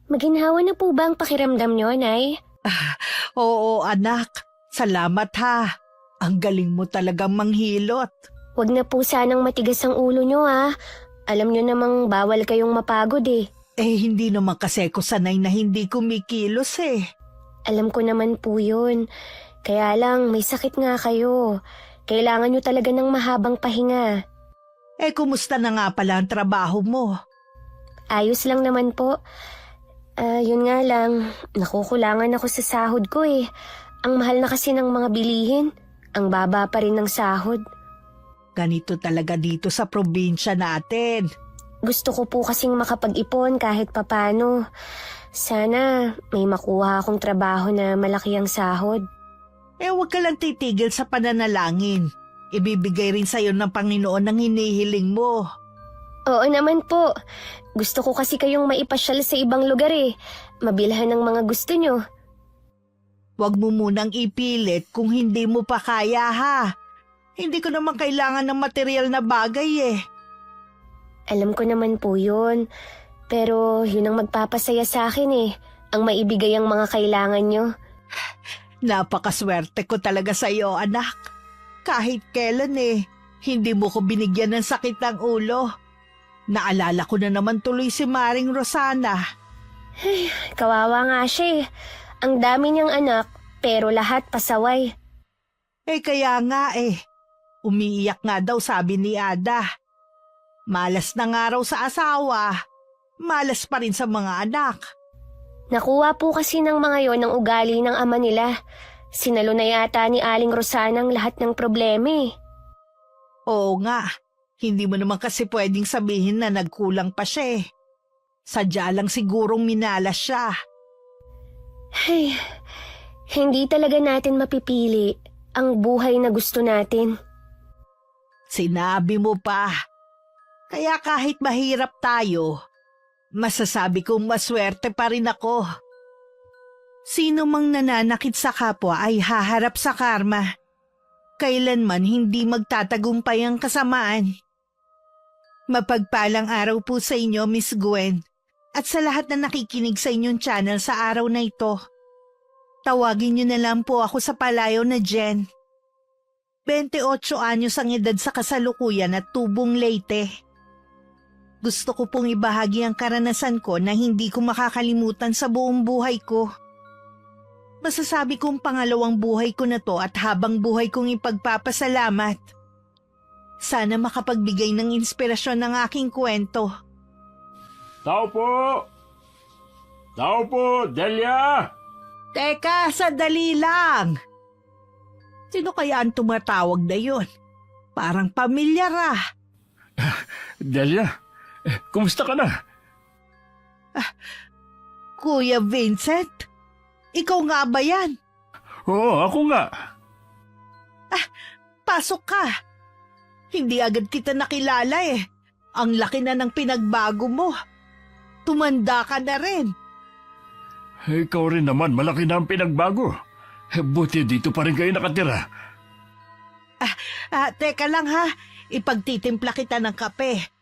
Maginhawa na po ba ang pakiramdam nyo, Nay? Oo, anak. Salamat ha. Ang galing mo talagang manghilot. Huwag na po sanang matigas ang ulo nyo, ha? Alam nyo namang bawal kayong mapagod eh. Hindi naman kasi ko sanay na hindi kumikilos eh. Alam ko naman po yun. Kaya lang, may sakit nga kayo. Kailangan nyo talaga ng mahabang pahinga. Kumusta na nga pala ang trabaho mo? Ayos lang naman po. Yun nga lang, nakukulangan ako sa sahod ko eh. Ang mahal na kasi ng mga bilihin. Ang baba pa rin ng sahod. Ganito talaga dito sa probinsya natin. Gusto ko po kasing makapag-ipon kahit papano. Sana may makuha akong trabaho na malaki ang sahod. Huwag ka lang titigil sa pananalangin. Ibibigay rin sa'yo ng Panginoon ang hinihiling mo. Oo naman po. Gusto ko kasi kayong maipasyal sa ibang lugar eh. Mabilhan ng mga gusto nyo. Huwag mo munang ipilit kung hindi mo pa kaya ha. Hindi ko naman kailangan ng material na bagay eh. Alam ko naman po yun. Pero yun ang magpapasaya sa akin eh. Ang maibigay ang mga kailangan nyo. Napakaswerte ko talaga sa'yo, anak. Kahit kailan hindi mo ko binigyan ng sakit ng ulo. Naalala ko na naman tuloy si Maring Rosana. Kawawa nga siya eh. Ang dami niyang anak, pero lahat pasaway. Kaya nga umiiyak nga daw sabi ni Ada. Malas na nga raw sa asawa. Malas pa rin sa mga anak. Nakuha po kasi ng mga yon ang ugali ng ama nila. Sinalo na yata ni Aling Rosana ang lahat ng problema eh. Oo nga, hindi mo naman kasi pwedeng sabihin na nagkulang pa siya eh. Sadya lang sigurong minalas siya. Hindi talaga natin mapipili ang buhay na gusto natin. Sinabi mo pa. Kaya kahit mahirap tayo, masasabi kong maswerte pa rin ako. Sino mang nananakit sa kapwa ay haharap sa karma. Kailanman hindi magtatagumpay ang kasamaan. Mapagpalang araw po sa inyo, Miss Gwen, at sa lahat na nakikinig sa inyong channel sa araw na ito. Tawagin niyo na lang po ako sa palayaw na Jen. 28 anyos ang edad sa kasalukuyan at tubong Leyte. Gusto ko pong ibahagi ang karanasan ko na hindi ko makakalimutan sa buong buhay ko. Masasabi kong pangalawang buhay ko na to at habang buhay kong ipagpapasalamat. Sana makapagbigay ng inspirasyon ng aking kwento. Tao po! Tao po, Delia! Teka, sandali lang! Sino kaya ang tumatawag na yun? Parang pamilyar ah. Delia, kumusta ka na? Kuya Vincent? Ikaw nga ba yan? Oo, ako nga. Pasok ka. Hindi agad kita nakilala eh. Ang laki na ng pinagbago mo. Tumanda ka na rin. Ikaw rin naman, malaki na ang pinagbago. Buti dito pa rin kayo nakatira. Teka lang ha. Ipagtitimpla kita ng kape.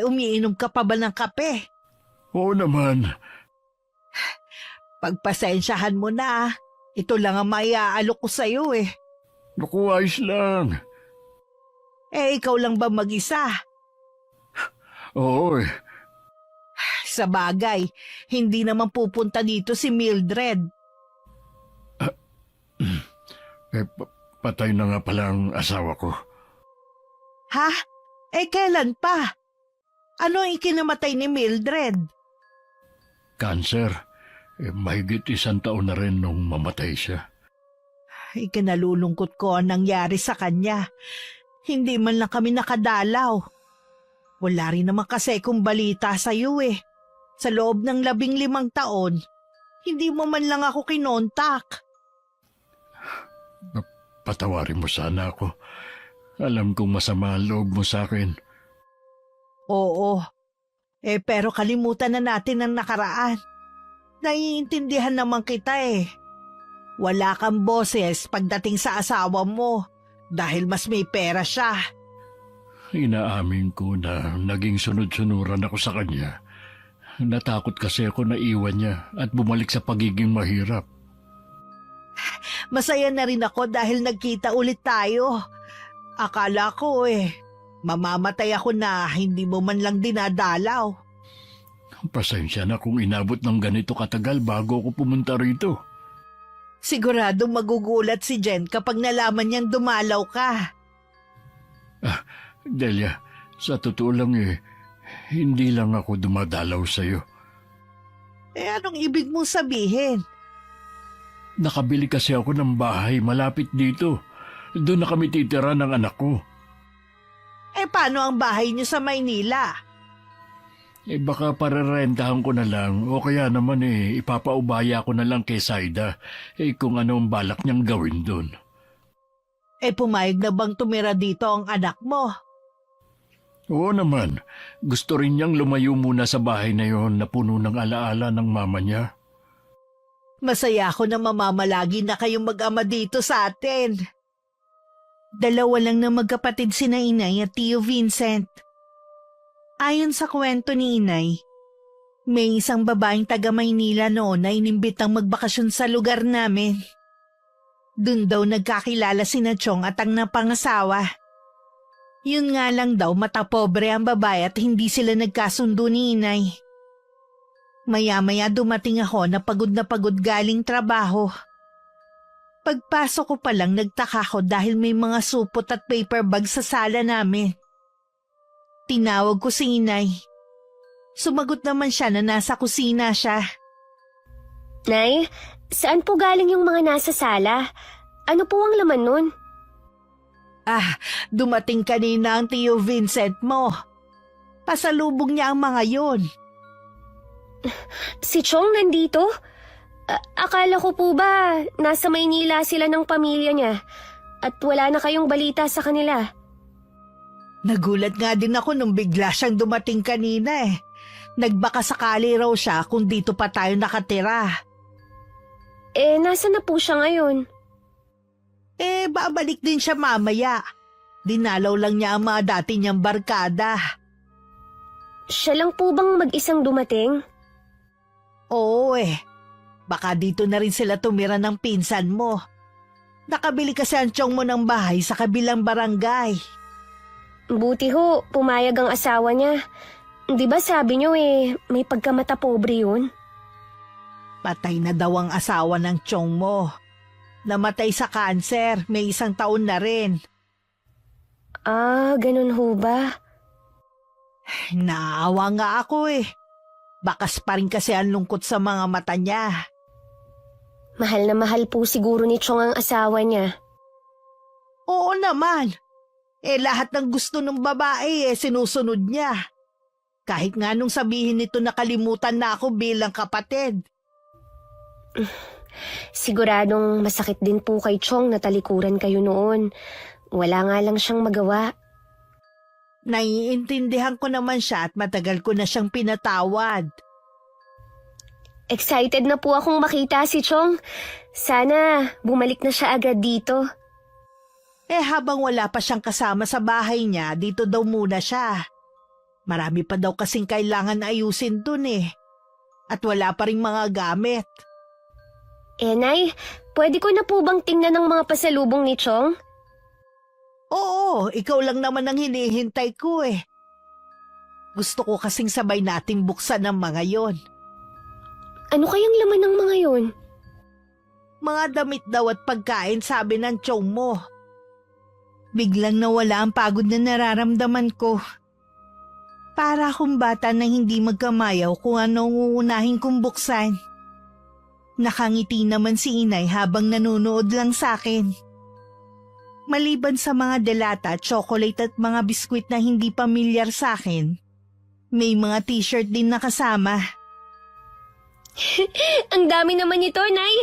Umiinom ka pa ba ng kape? Oo naman. Pagpasensyahan mo na. Ito lang ang maiaalok ko sa'yo eh. Naku, ayos lang. Ikaw lang ba mag-isa? Oo Sa bagay, hindi naman pupunta dito si Mildred. Patay na nga pala ang asawa ko. Ha? Kailan pa? Ano ang ikinamatay ni Mildred? Cancer. Mahigit 1 taon na rin nung mamatay siya. Ikinalulungkot ko ang nangyari sa kanya. Hindi man lang kami nakadalaw. Wala rin naman kasi kung balita sa'yo eh. Sa loob ng 15 taon, hindi mo man lang ako kinontak. Patawarin mo sana ako. Alam kong masama ang loob mo sa akin. Oo. Pero kalimutan na natin ang nakaraan. Naiintindihan naman kita eh. Wala kang boses pagdating sa asawa mo dahil mas may pera siya. Inaamin ko na naging sunod-sunuran ako sa kanya. Natakot kasi ako na iwan niya at bumalik sa pagiging mahirap. Masaya na rin ako dahil nagkita ulit tayo. Akala ko mamamatay ako na hindi mo man lang dinadalaw. Pasensya na kung inabot ng ganito katagal bago ako pumunta rito. Sigurado magugulat si Jen kapag nalaman niyang dumalaw ka. Delia, sa totoo lang hindi lang ako dumadalaw sa'yo. Anong ibig mong sabihin? Nakabili kasi ako ng bahay malapit dito. Doon na kami titira ng anak ko. Paano ang bahay niyo sa Maynila? Baka pararentahan ko na lang o kaya naman ipapaubaya ko na lang kay Saida kung ano ang balak niyang gawin doon. Pumayag na bang tumira dito ang anak mo? Oo naman, gusto rin niyang lumayo muna sa bahay na yon na puno ng alaala ng mama niya. Masaya ako na mamamalagi na kayong mag-ama dito sa atin. Dalawa lang na magkapatid sina Inay at Tio Vincent. Ayon sa kwento ni Inay, may isang babaeng taga Maynila noon na inimbitang magbakasyon sa lugar namin. Doon daw nagkakilala sina Chong at ang napangasawa. Yun nga lang daw matapobre ang babae at hindi sila nagkasundo ni Inay. Maya-maya dumating ako na pagod galing trabaho. Pagpasok ko pa lang nagtaka ko dahil may mga supot at paper bag sa sala namin. Tinawag ko si Inay. Sumagot naman siya na nasa kusina siya. Nay, saan po galing yung mga nasa sala? Ano po ang laman nun? Dumating kanina ang Tio Vincent mo. Pasalubong niya ang mga yon. Si Chong nandito? Akala ko po ba nasa Maynila sila ng pamilya niya at wala na kayong balita sa kanila? Nagulat nga din ako nung bigla siyang dumating kanina Nagbaka sakali raw siya kung dito pa tayo nakatira. Nasa na po siya ngayon? Babalik din siya mamaya. Dinalaw lang niya ang mga dati niyang barkada. Siya lang po bang mag-isang dumating? Oo Baka dito na rin sila tumira ng pinsan mo. Nakabili kasi ang tiyong mo ng bahay sa kabilang barangay. Buti ho, pumayag ang asawa niya. Di ba sabi niyo may pagkamata pobre yun? Patay na daw ang asawa ng tiyong mo. Namatay sa kanser, may 1 taon na rin. Ganun ho ba? Naawa nga ako Bakas pa rin kasi ang lungkot sa mga mata niya. Mahal na mahal po siguro ni Chong ang asawa niya. Oo naman. Lahat ng gusto ng babae sinusunod niya. Kahit nga nung sabihin nito nakalimutan na ako bilang kapatid. Siguradong masakit din po kay Chong na talikuran kayo noon. Wala nga lang siyang magawa. Naiintindihan ko naman siya at matagal ko na siyang pinatawad. Excited na po akong makita si Chong. Sana bumalik na siya agad dito. Habang wala pa siyang kasama sa bahay niya, dito daw muna siya. Marami pa daw kasing kailangan ayusin dun At wala pa ring mga gamit. Nay, pwede ko na po bang tingnan ng mga pasalubong ni Chong? Oo, ikaw lang naman ang hinihintay ko Gusto ko kasing sabay nating buksan ang mga yon. Ano kayang laman ng mga yon? Mga damit daw at pagkain sabi ng tiyong mo. Biglang nawala ang pagod na nararamdaman ko. Para akong bata na hindi magkamayaw kung ano ang uunahin kong buksan. Nakangiti naman si Inay habang nanonood lang sa akin. Maliban sa mga delata, chocolate at mga biskwit na hindi pamilyar sa akin, may mga t-shirt din nakasama. Ang dami naman ito, Nay.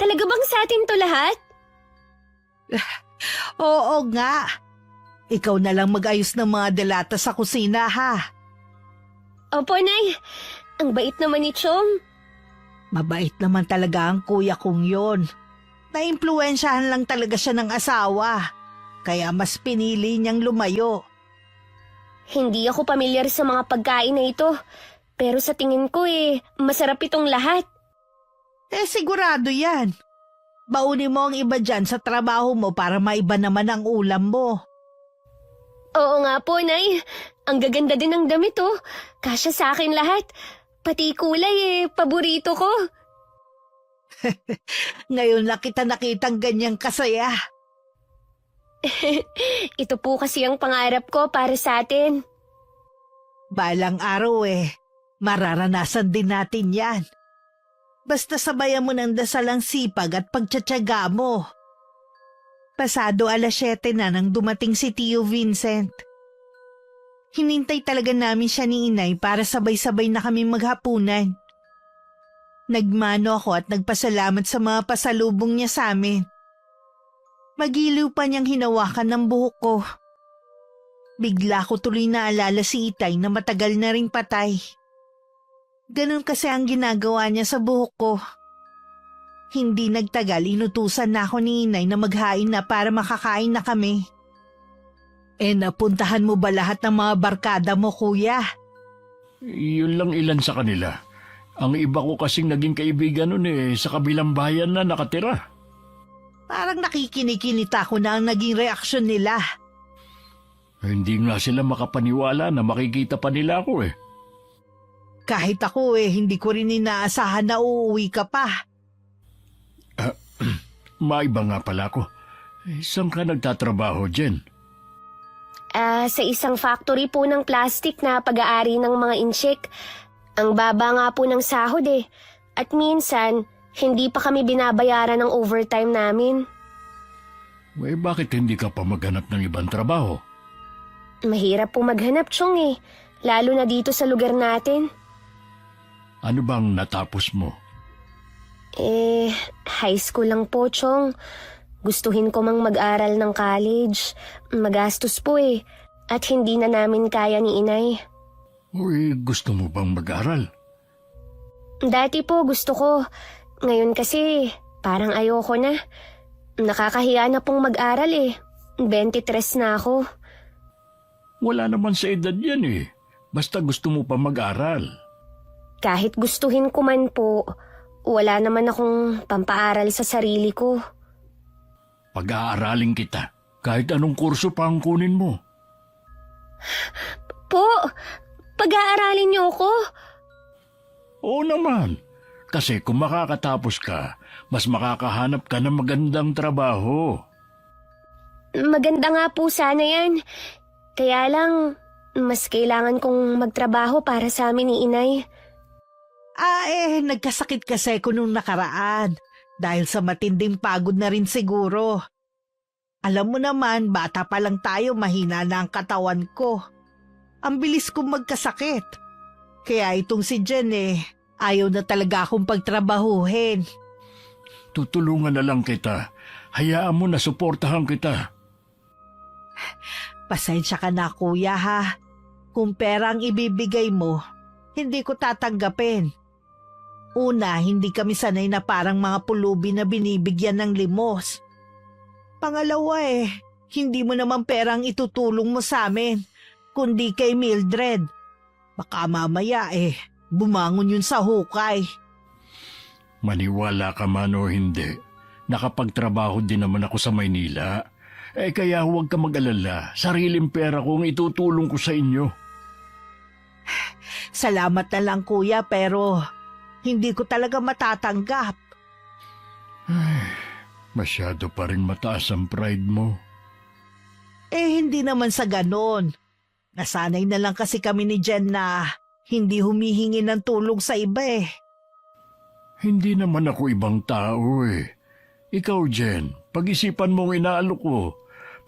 Talaga bang sa atin to lahat? Oo nga. Ikaw na lang mag-ayos ng mga delata sa kusina ha. Opo, Nay. Ang bait naman ni Chong. Mabait naman talaga ang kuya kong yon. Naimpluwensyahan lang talaga siya ng asawa. Kaya mas pinili niyang lumayo. Hindi ako pamilyar sa mga pagkain na ito. Pero sa tingin ko masarap itong lahat. Sigurado yan. Baunin mo ang iba dyan sa trabaho mo para maiba naman ang ulam mo. Oo nga po, Nay. Ang gaganda din ng damit Kasya sa akin lahat. Pati kulay paborito ko. Ngayon lang kita nakitang ganyang kasaya. Ito po kasi ang pangarap ko para sa atin. Balang araw mararanasan din natin yan. Basta sabayan mo ng dasalang sipag at pagtsatsaga mo. Pasado 7:00 na nang dumating si Tio Vincent. Hinintay talaga namin siya ni Inay para sabay-sabay na kami maghapunan. Nagmano ako at nagpasalamat sa mga pasalubong niya sa amin. Magiliw pa niyang hinawakan ng buhok ko. Bigla ko tuloy naalala si Itay na matagal na ring patay. Ganon kasi ang ginagawa niya sa buhok ko. Hindi nagtagal, inutusan na ako ni Inay na maghain na para makakain na kami. Napuntahan mo ba lahat ng mga barkada mo, kuya? Yun lang ilan sa kanila. Ang iba ko kasing naging kaibigan nun sa kabilang bayan na nakatira. Parang nakikinikinita ko na ang naging reaksyon nila. Hindi nga sila makapaniwala na makikita pa nila ako Kahit ako hindi ko rin inaasahan na uuwi ka pa. Maiba nga pala ako. Saan ka nagtatrabaho, Jen? Sa isang factory po ng plastic na pag-aari ng mga insyek. Ang baba nga po ng sahod At minsan, hindi pa kami binabayaran ng overtime namin. Bakit hindi ka pa maghanap ng ibang trabaho? Mahirap po maghanap, Chong Lalo na dito sa lugar natin. Ano bang natapos mo? High school lang po, Chong. Gustuhin ko mang mag-aral ng college. Magastos po At hindi na namin kaya ni Inay. Gusto mo bang mag-aral? Dati po gusto ko. Ngayon kasi parang ayoko na. Nakakahiya na pong mag-aral 23 na ako. Wala naman sa edad yan Basta gusto mo pa mag-aral. Kahit gustuhin ko man po, wala naman akong pampaaral sa sarili ko. Pag-aaralin kita, kahit anong kurso pa ang kunin mo. Po, pag-aaralin niyo ako? Oo naman, kasi kung makakatapos ka, mas makakahanap ka ng magandang trabaho. Maganda nga po sana yan. Kaya lang, mas kailangan kong magtrabaho para sa amin ni Inay. Nagkasakit kasi ko nung nakaraan. Dahil sa matinding pagod na rin siguro. Alam mo naman, bata pa lang tayo, mahina na ang katawan ko. Ang bilis kong magkasakit. Kaya itong si Jen ayaw na talaga akong pagtrabahuhin. Tutulungan na lang kita. Hayaan mo na suportahan kita. Pasensya ka na, kuya, ha. Kung pera ang ibibigay mo, hindi ko tatanggapin. Una, hindi kami sanay na parang mga pulubi na binibigyan ng limos. Pangalawa hindi mo naman perang itutulong mo sa amin, kundi kay Mildred. Baka mamaya bumangon yun sa hukay. Maniwala ka man o hindi, nakapagtrabaho din naman ako sa Maynila. Kaya huwag ka mag-alala, sariling pera kong itutulong ko sa inyo. Salamat na lang, kuya, pero hindi ko talaga matatanggap. Masyado pa rin mataas ang pride mo. Hindi naman sa ganon. Nasanay na lang kasi kami ni Jen na hindi humihingi ng tulong sa iba Hindi naman ako ibang tao Ikaw, Jen, pag-isipan mong inaalok ko.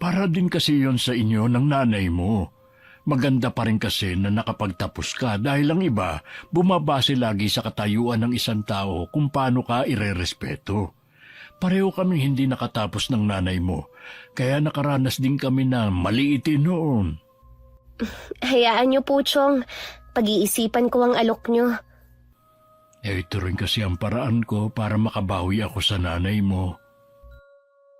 Para din kasi yon sa inyo ng nanay mo. Maganda pa rin kasi na nakapagtapos ka dahil ang iba bumabase lagi sa katayuan ng isang tao kung paano ka irerespeto. Pareho kami hindi nakatapos ng nanay mo, kaya nakaranas din kami na maliitin noon. Hayaan niyo po, Chong. Pag-iisipan ko ang alok niyo. Ito rin kasi ang paraan ko para makabawi ako sa nanay mo.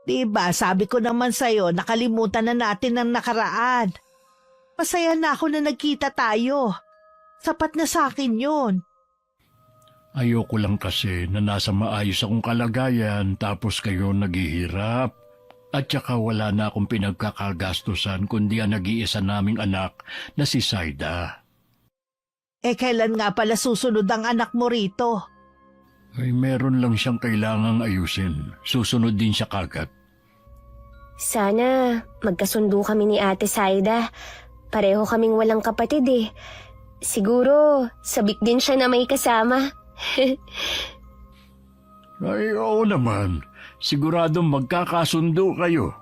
Diba, sabi ko naman sa'yo, nakalimutan na natin ang nakaraan. Masaya na ako na nagkita tayo. Sapat na sa akin yun. Ayoko lang kasi na nasa maayos akong kalagayan tapos kayo naghihirap. At saka wala na akong pinagkakagastusan kundi ang nag-iisa naming anak na si Saida. Kailan nga pala susunod ang anak mo rito? Ay meron lang siyang kailangang ayusin. Susunod din siya kagad. Sana magkasundo kami ni Ate Saida. Pareho kaming walang kapatid eh. Siguro, sabik din siya na may kasama. Ay oo naman. Siguradong magkakasundo kayo.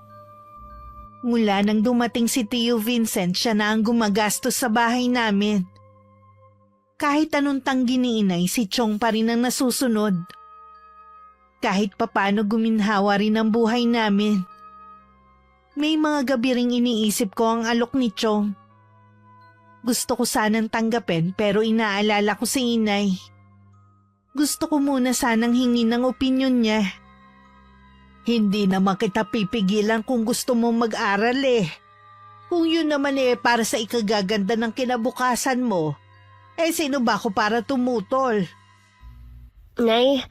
Mula nang dumating si Tio Vincent, siya na ang gumagastos sa bahay namin. Kahit anong tanggi ni inay, si Chong pa rin ang nasusunod. Kahit papano guminhawa rin ang buhay namin. May mga gabi ring iniisip ko ang alok ni Chong. Gusto ko sanang tanggapin pero inaalala ko si inay. Gusto ko muna sanang hingin ng opinyon niya. Hindi naman kita pipigilan kung gusto mong mag-aral eh. Kung yun naman para sa ikagaganda ng kinabukasan mo, sino ba ako para tumutol? Nay,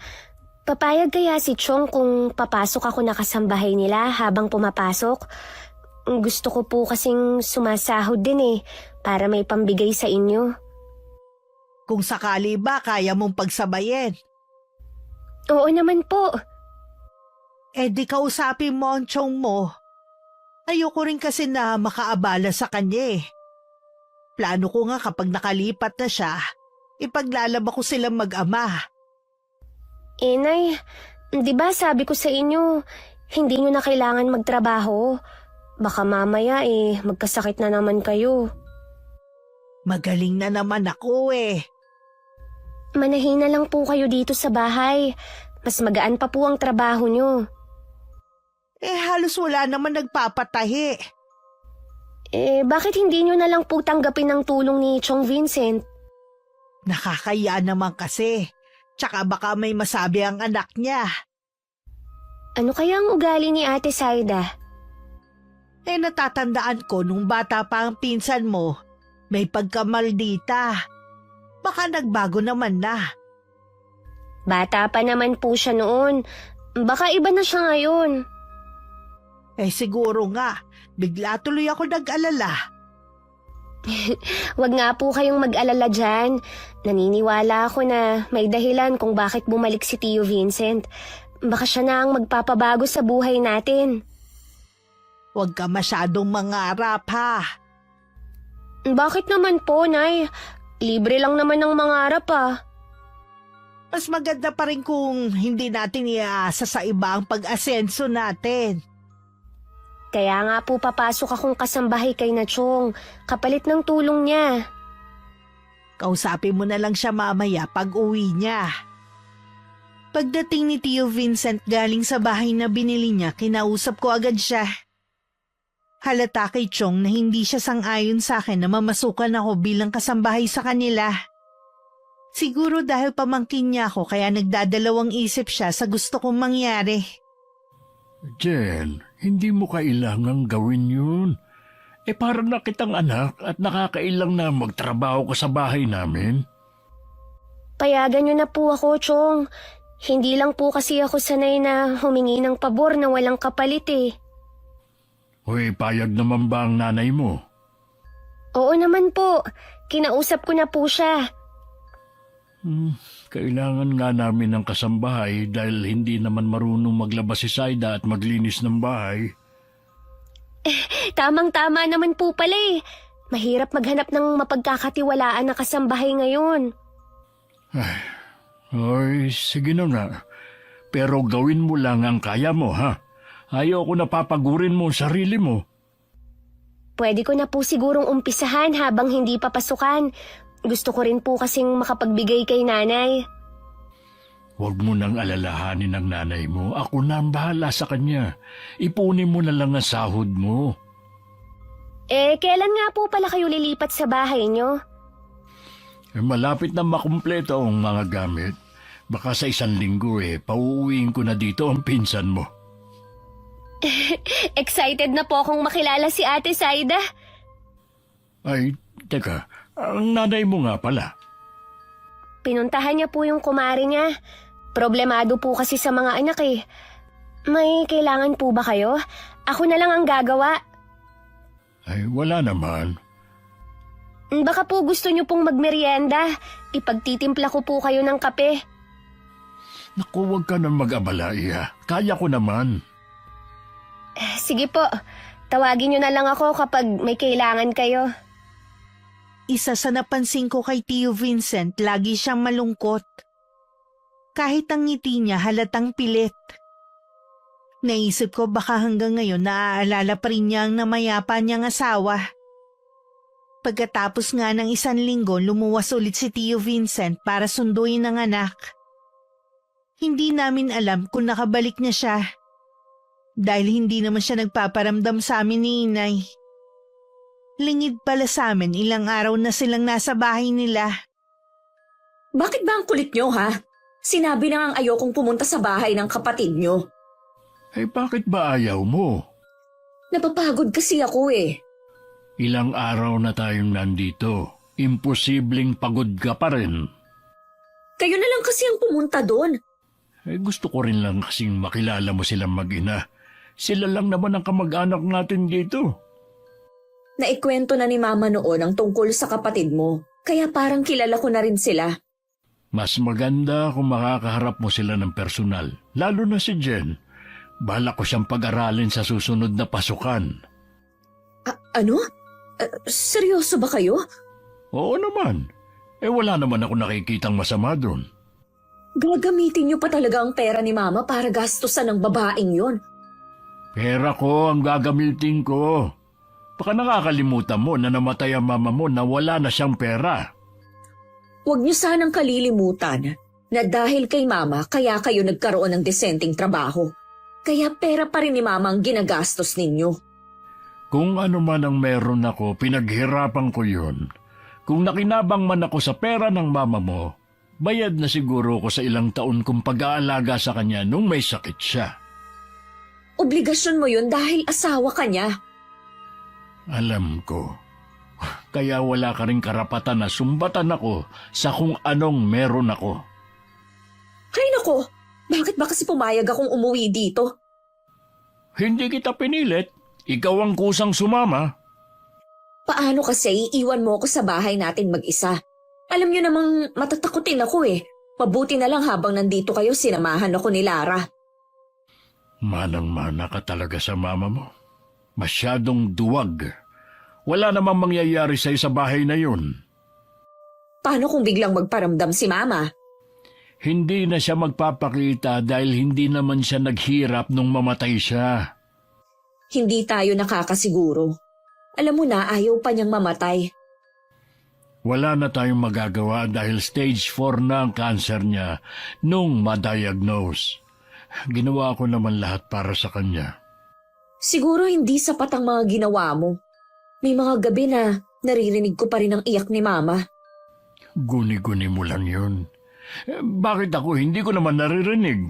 papayag kaya si Chong kung papasok ako na kasambahay nila habang pumapasok? Gusto ko po kasing sumasahod din para may pambigay sa inyo. Kung sakali ba kaya mong pagsabayin? Oo naman po. Di kausapin mo ang Chong mo. Ayoko rin kasi na makaabala sa kanya eh. Plano ko nga kapag nakalipat na siya, ipaglalaba ko silang mag-ama. Nay, di ba sabi ko sa inyo, hindi nyo na kailangan magtrabaho. Baka mamaya magkasakit na naman kayo. Magaling na naman ako eh. Manahin na lang po kayo dito sa bahay. Mas magaan pa po ang trabaho nyo. Halos wala naman nagpapatahi. Bakit hindi nyo na lang po tanggapin ang tulong ni Chong Vincent? Nakakaya naman kasi. Tsaka baka may masabi ang anak niya. Ano kaya ang ugali ni Ate Saida? Natatandaan ko nung bata pa ang pinsan mo, may pagkamaldita. Baka nagbago naman na. Bata pa naman po siya noon. Baka iba na siya ngayon. Siguro nga, bigla tuloy ako nag-alala. Wag nga po kayong mag-alala dyan. Naniniwala ako na may dahilan kung bakit bumalik si Tio Vincent. Baka siya na ang magpapabago sa buhay natin. Huwag ka masyadong mangarap ha. Bakit naman po, Nay? Libre lang naman ng mangarap Mas maganda pa rin kung hindi natin iaasa sa iba ang pag-asenso natin. Kaya nga po papasok akong kasambahay kay na Chong, kapalit ng tulong niya. Kausapin mo na lang siya mamaya pag uwi niya. Pagdating ni Tio Vincent galing sa bahay na binili niya, kinausap ko agad siya. Halata kay Chong na hindi siya sang-ayon sa akin na mamasukan ako bilang kasambahay sa kanila. Siguro dahil pamangkin niya ako kaya nagdadalawang isip siya sa gusto kong mangyari. Jen, hindi mo kailangang gawin yun. Para na kitang anak at nakakailang na magtrabaho ka sa bahay namin. Payagan niyo na po ako, Chong. Hindi lang po kasi ako sanay na humingi ng pabor na walang kapalit Hoy, payag naman ba ang nanay mo? Oo naman po. Kinausap ko na po siya. Kailangan nga namin ng kasambahay dahil hindi naman marunong maglabas si Saida at maglinis ng bahay. Tamang-tama naman po pala Mahirap maghanap ng mapagkakatiwalaan na kasambahay ngayon. Ay, sige na nga. Pero gawin mo lang ang kaya mo, ha? Ayaw ko na papagurin mo ang sarili mo. Pwede ko na po sigurong umpisahan habang hindi papasukan. Gusto ko rin po kasing makapagbigay kay nanay. Huwag mo nang alalahanin ang nanay mo. Ako na ang bahala sa kanya. Ipunin mo na lang ang sahod mo. Kailan nga po pala kayo lilipat sa bahay nyo? Malapit na makumpleto ang mga gamit. Baka sa 1 linggo pauuwiin ko na dito ang pinsan mo. Excited na po akong makilala si Ate Saida. Ay, teka. Ang nanay mo nga pala. Pinuntahan niya po yung kumari niya. Problemado po kasi sa mga anak eh. May kailangan po ba kayo? Ako na lang ang gagawa. Ay, wala naman. Baka po gusto niyo pong magmerienda. Ipagtitimpla ko po kayo ng kape. Naku, huwag ka nang mag-abala, Iha. Kaya ko naman. Sige po, tawagin niyo na lang ako kapag may kailangan kayo. Isa sa napansin ko kay Tio Vincent, lagi siyang malungkot. Kahit ang ngiti niya halatang pilit. Naisip ko baka hanggang ngayon naaalala pa rin niya ang namayapa niyang asawa. Pagkatapos nga ng 1 linggo, lumuwas ulit si Tio Vincent para sunduin ang anak. Hindi namin alam kung nakabalik na siya. Dahil hindi naman siya nagpaparamdam sa amin ni Inay. Lingid pala sa amin, ilang araw na silang nasa bahay nila. Bakit ba ang kulit nyo, ha? Sinabi na ngang ayokong pumunta sa bahay ng kapatid nyo. Eh, bakit ba ayaw mo? Napapagod kasi ako eh. Ilang araw na tayong nandito. Imposibleng pagod ka pa rin. Kayo na lang kasi ang pumunta doon. Eh, gusto ko rin lang kasing makilala mo silang mag-ina. Sila lang naman ang kamag-anak natin dito. Naikwento na ni Mama noon ang tungkol sa kapatid mo, kaya parang kilala ko na rin sila. Mas maganda kung makakaharap mo sila ng personal, lalo na si Jen. Bala ko siyang pag-aralin sa susunod na pasukan. Ano? Seryoso ba kayo? Oo naman. Eh wala naman ako nakikitang masama doon. Gagamitin niyo pa talaga ang pera ni Mama para gastusan ng babaeng yon. Pera ko ang gagamitin ko. Baka nakakalimutan mo na namatay ang mama mo na wala na siyang pera. Huwag niyo sanang kalilimutan na dahil kay Mama kaya kayo nagkaroon ng desenteng trabaho. Kaya pera pa rin ni Mama ang ginagastos ninyo. Kung ano man ang meron ako, pinaghirapan ko yun. Kung nakinabang man ako sa pera ng mama mo, bayad na siguro ko sa ilang taon kong pag-aalaga sa kanya nung may sakit siya. Obligasyon mo yun dahil asawa ka niya. Alam ko. Kaya wala ka rin karapatan na sumbatan ako sa kung anong meron ako. Ay nako, bakit ba kasi pumayag akong umuwi dito? Hindi kita pinilit. Ikaw ang kusang sumama. Paano kasi iiwan mo ako sa bahay natin mag-isa? Alam niyo namang matatakutin ako eh. Mabuti na lang habang nandito kayo sinamahan ako ni Lara. Manang-mana ka talaga sa mama mo. Masyadong duwag. Wala namang mangyayari sa'yo sa bahay na yun. Paano kung biglang magparamdam si Mama? Hindi na siya magpapakita dahil hindi naman siya naghirap nung mamatay siya. Hindi tayo nakakasiguro. Alam mo na ayaw pa niyang mamatay. Wala na tayong magagawa dahil stage 4 na ang cancer niya nung ma-diagnose. Ginawa ko naman lahat para sa kanya. Siguro hindi sapat ang mga ginawa mo. May mga gabi na naririnig ko pa rin ang iyak ni Mama. Guni-guni mo lang yun. Bakit ako hindi ko naman naririnig?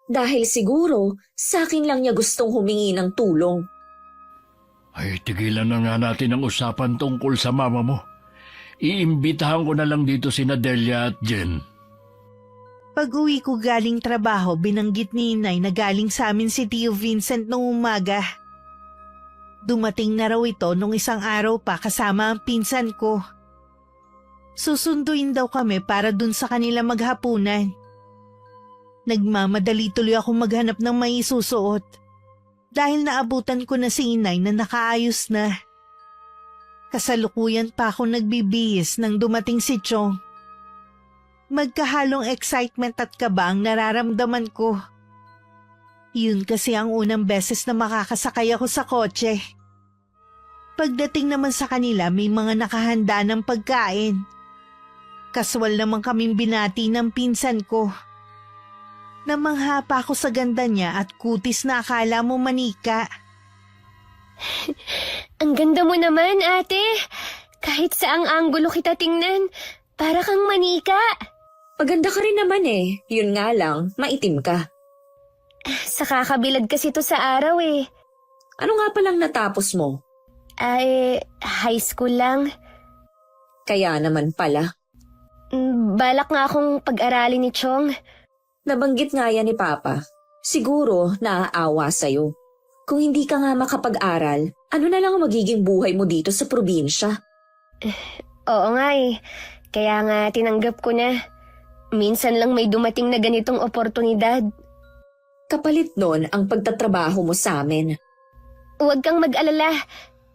Dahil siguro sa akin lang niya gustong humingi ng tulong. Ay, tigilan na nga natin ang usapan tungkol sa mama mo. Iimbitahan ko na lang dito sina Delia at Jen. Pag-uwi ko galing trabaho, binanggit ni Inay na galing sa amin si Tio Vincent noong umaga. Dumating na raw ito nung isang araw pa kasama ang pinsan ko. Susunduin daw kami para dun sa kanila maghapunan. Nagmamadali tuloy ako maghanap ng may isusuot dahil naabutan ko na si Inay na nakaayos na. Kasalukuyan pa ako nagbibihis nang dumating si Chong. Magkahalong excitement at kaba ang nararamdaman ko. Yun kasi ang unang beses na makakasakay ako sa kotse. Pagdating naman sa kanila may mga nakahanda ng pagkain. Kaswal naman kaming binati ng pinsan ko. Namangha pa ako sa ganda niya at kutis na akala mo manika. Ang ganda mo naman, ate. Kahit saang anggulo kita tingnan, para kang manika. Maganda ka rin naman eh. Yun nga lang, maitim ka. Sa kakabilad kasi to sa araw eh. Ano nga palang natapos mo? Ay, high school lang. Kaya naman pala. Balak nga akong pag-aralin ni Chong. Nabanggit nga yan ni Papa. Siguro naaawa sa'yo. Kung hindi ka nga makapag-aral, ano na lang ang magiging buhay mo dito sa probinsya? Oo nga eh. Kaya nga tinanggap ko na. Minsan lang may dumating na ganitong oportunidad. Kapalit nun ang pagtatrabaho mo sa amin. Huwag kang mag-alala.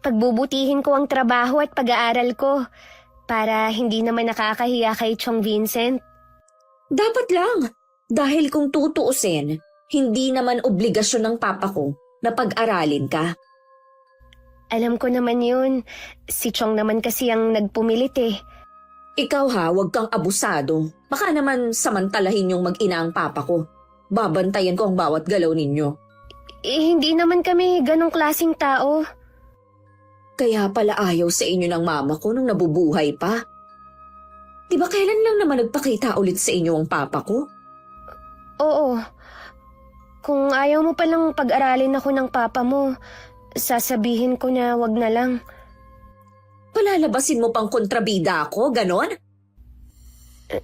Pagbubutihin ko ang trabaho at pag-aaral ko para hindi naman nakakahiya kay Chong Vincent. Dapat lang. Dahil kung tutuusin, hindi naman obligasyon ng papa ko na pag-aralin ka. Alam ko naman yun. Si Chong naman kasi ang nagpumilit eh. Ikaw ha, huwag kang abusado. Baka naman samantalahin yung mag-ina ang papa ko. Babantayan ko ang bawat galaw ninyo. Hindi naman kami ganong klaseng tao. Kaya pala ayaw sa inyo ng mama ko nung nabubuhay pa. Di ba kailan lang naman nagpakita ulit sa inyo ang papa ko? Oo. Kung ayaw mo palang pag-aralin ako ng papa mo, sasabihin ko na wag na lang. Palalabasin mo pang kontrabida ako, ganon?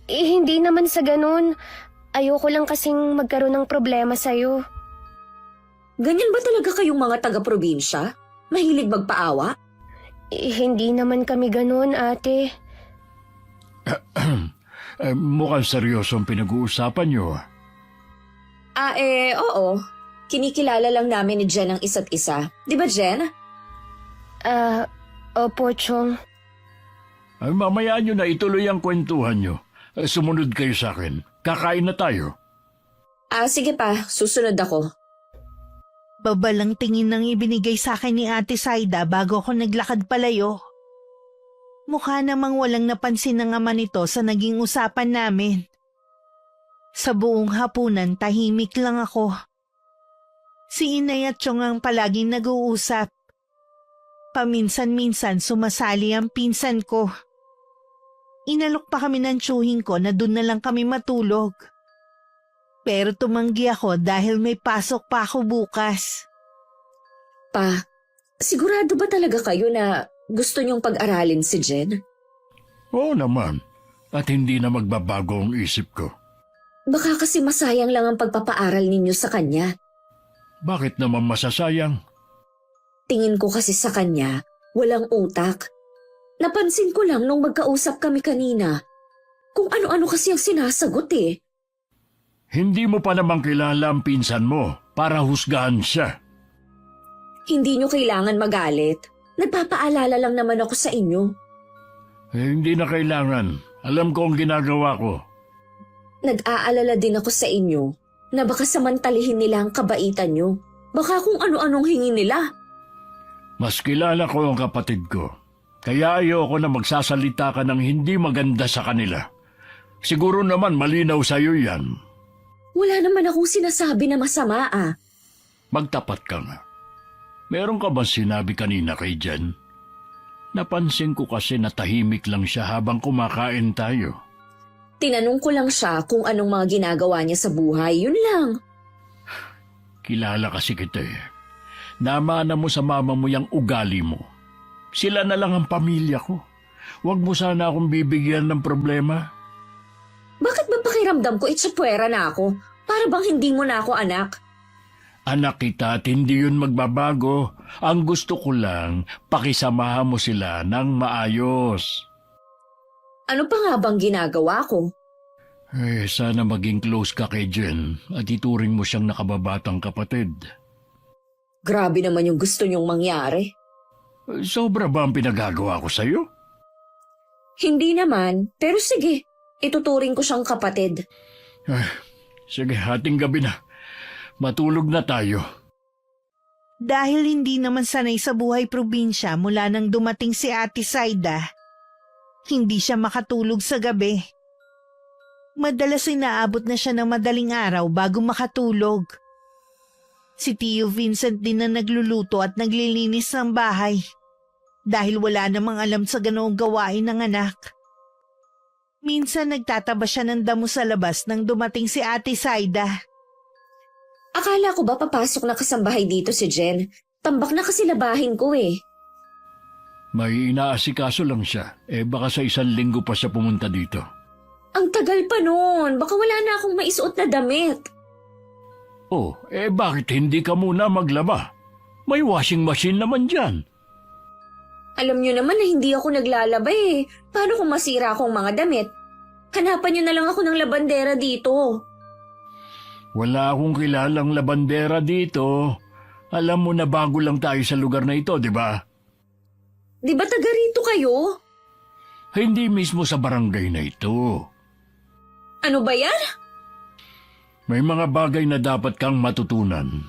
Hindi naman sa ganun. Ayoko lang kasing magkaroon ng problema sa'yo. Ganyan ba talaga kayong mga taga-probinsya? Mahilig magpaawa? Hindi naman kami ganun, ate. Mukhang seryosong pinag-uusapan nyo. Oo. Kinikilala lang namin ni Jen ang isa't isa. Di ba, Jen? Opo, Chong. Mamaya nyo na ituloy ang kwentuhan nyo. Sumunod kayo sa akin. Kakain na tayo. Sige pa. Susunod ako. Babalang tingin nang ibinigay sa akin ni Ate Saida bago ako naglakad palayo. Mukha namang walang napansin ng ama nito sa naging usapan namin. Sa buong hapunan, tahimik lang ako. Si Inay at Chong ang palaging nag-uusap. Paminsan-minsan sumasali ang pinsan ko. Inalok pa kami ng tiyuhin ko na doon na lang kami matulog. Pero tumanggi ako dahil may pasok pa ako bukas. Pa, sigurado ba talaga kayo na gusto niyong pag-aralin si Jen? Oo naman. At hindi na magbabago ang isip ko. Baka kasi masayang lang ang pagpapaaral ninyo sa kanya. Bakit naman masasayang? Tingin ko kasi sa kanya, walang utak. Napansin ko lang nung magkausap kami kanina. Kung ano-ano kasi ang sinasagot eh. Hindi mo pa naman kilala ang pinsan mo para husgahan siya. Hindi nyo kailangan magalit. Nagpapaalala lang naman ako sa inyo. Hindi na kailangan. Alam ko ang ginagawa ko. Nag-aalala din ako sa inyo na baka samantalihin nila ang kabaitan nyo. Baka kung ano-anong hingin nila. Mas kilala ko ang kapatid ko. Kaya ayoko na magsasalita ka ng hindi maganda sa kanila. Siguro naman malinaw sa'yo yan. Wala naman akong sinasabi na masama ah. Magtapat ka nga. Meron ka ba sinabi kanina kay Jen? Napansin ko kasi na tahimik lang siya habang kumakain tayo. Tinanong ko lang siya kung anong mga ginagawa niya sa buhay, yun lang. Kilala kasi kita eh. Namana mo sa mama mo yung ugali mo. Sila na lang ang pamilya ko. Huwag mo sana akong bibigyan ng problema. Bakit ba pakiramdam ko itsapwera na ako? Para bang hindi mo na ako anak? Anak kita at hindi yun magbabago. Ang gusto ko lang, pakisamahan mo sila ng maayos. Ano pa nga bang ginagawa ko? Sana maging close ka kay Jen at ituring mo siyang nakababatang kapatid. Grabe naman yung gusto niyong mangyari. Sobra ba ang pinagagawa ko sa'yo? Hindi naman, pero sige, ituturing ko siyang kapatid. Sige, hating gabi na. Matulog na tayo. Dahil hindi naman sanay sa buhay probinsya mula nang dumating si Ate Saida, hindi siya makatulog sa gabi. Madalas inaabot na siya ng madaling araw bago makatulog. Si Tio Vincent din na nagluluto at naglilinis ng bahay dahil wala namang alam sa ganoong gawain ng anak. Minsan nagtataba siya ng damo sa labas nang dumating si Ate Saida. Akala ko ba papasok na kasambahay dito si Jen? Tambak na kasi labahin ko eh. May inaasikaso lang siya. Baka sa 1 linggo pa siya pumunta dito. Ang tagal pa nun. Baka wala na akong maisuot na damit. Oh, bakit hindi ka muna maglaba? May washing machine naman dyan. Alam niyo naman na hindi ako naglalaba eh. Paano kung masira akong mga damit? Hanapan niyo na lang ako ng labandera dito. Wala akong kilalang labandera dito. Alam mo na bago lang tayo sa lugar na ito, di ba? Di ba taga rito kayo? Hindi mismo sa barangay na ito. Ano ba yan? May mga bagay na dapat kang matutunan.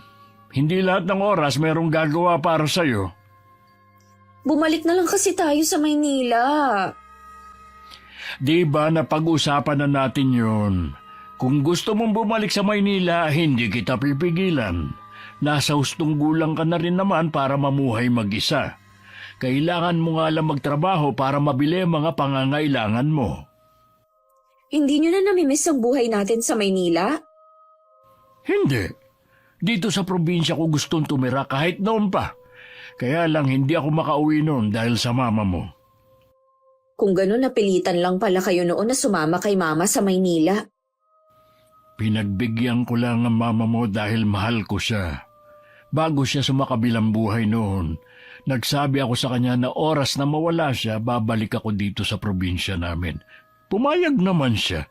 Hindi lahat ng oras merong gagawa para sa'yo. Bumalik na lang kasi tayo sa Maynila. Di ba napag-usapan na natin yun? Kung gusto mong bumalik sa Maynila, hindi kita pipigilan. Nasa hustong gulang ka na rin naman para mamuhay mag-isa. Kailangan mo nga lang magtrabaho para mabili ang mga pangangailangan mo. Hindi niyo na namimiss ang buhay natin sa Maynila? Hindi. Dito sa probinsya ko gustong tumira kahit noon pa. Kaya lang hindi ako makauwi noon dahil sa mama mo. Kung gano'n napilitan lang pala kayo noon na sumama kay mama sa Maynila. Pinagbigyan ko lang ang mama mo dahil mahal ko siya. Bago siya sumakabilang buhay noon, nagsabi ako sa kanya na oras na mawala siya, babalik ako dito sa probinsya namin. Pumayag naman siya.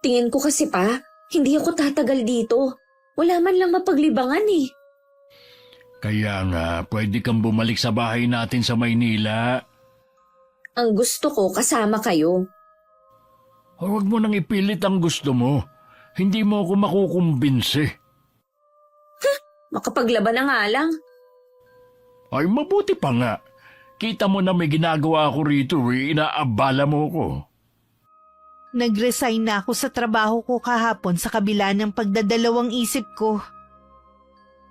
Tingin ko kasi pa, hindi ako tatagal dito. Wala man lang mapaglibangan eh. Kaya nga, pwede kang bumalik sa bahay natin sa Maynila. Ang gusto ko kasama kayo. Huwag mo nang ipilit ang gusto mo. Hindi mo ako makukumbinsi. Makapaglaban na nga lang. Ay, mabuti pa nga. Kita mo na may ginagawa ako rito, inaabala mo ko. Nag-resign na ako sa trabaho ko kahapon sa kabila ng pagdadalawang isip ko.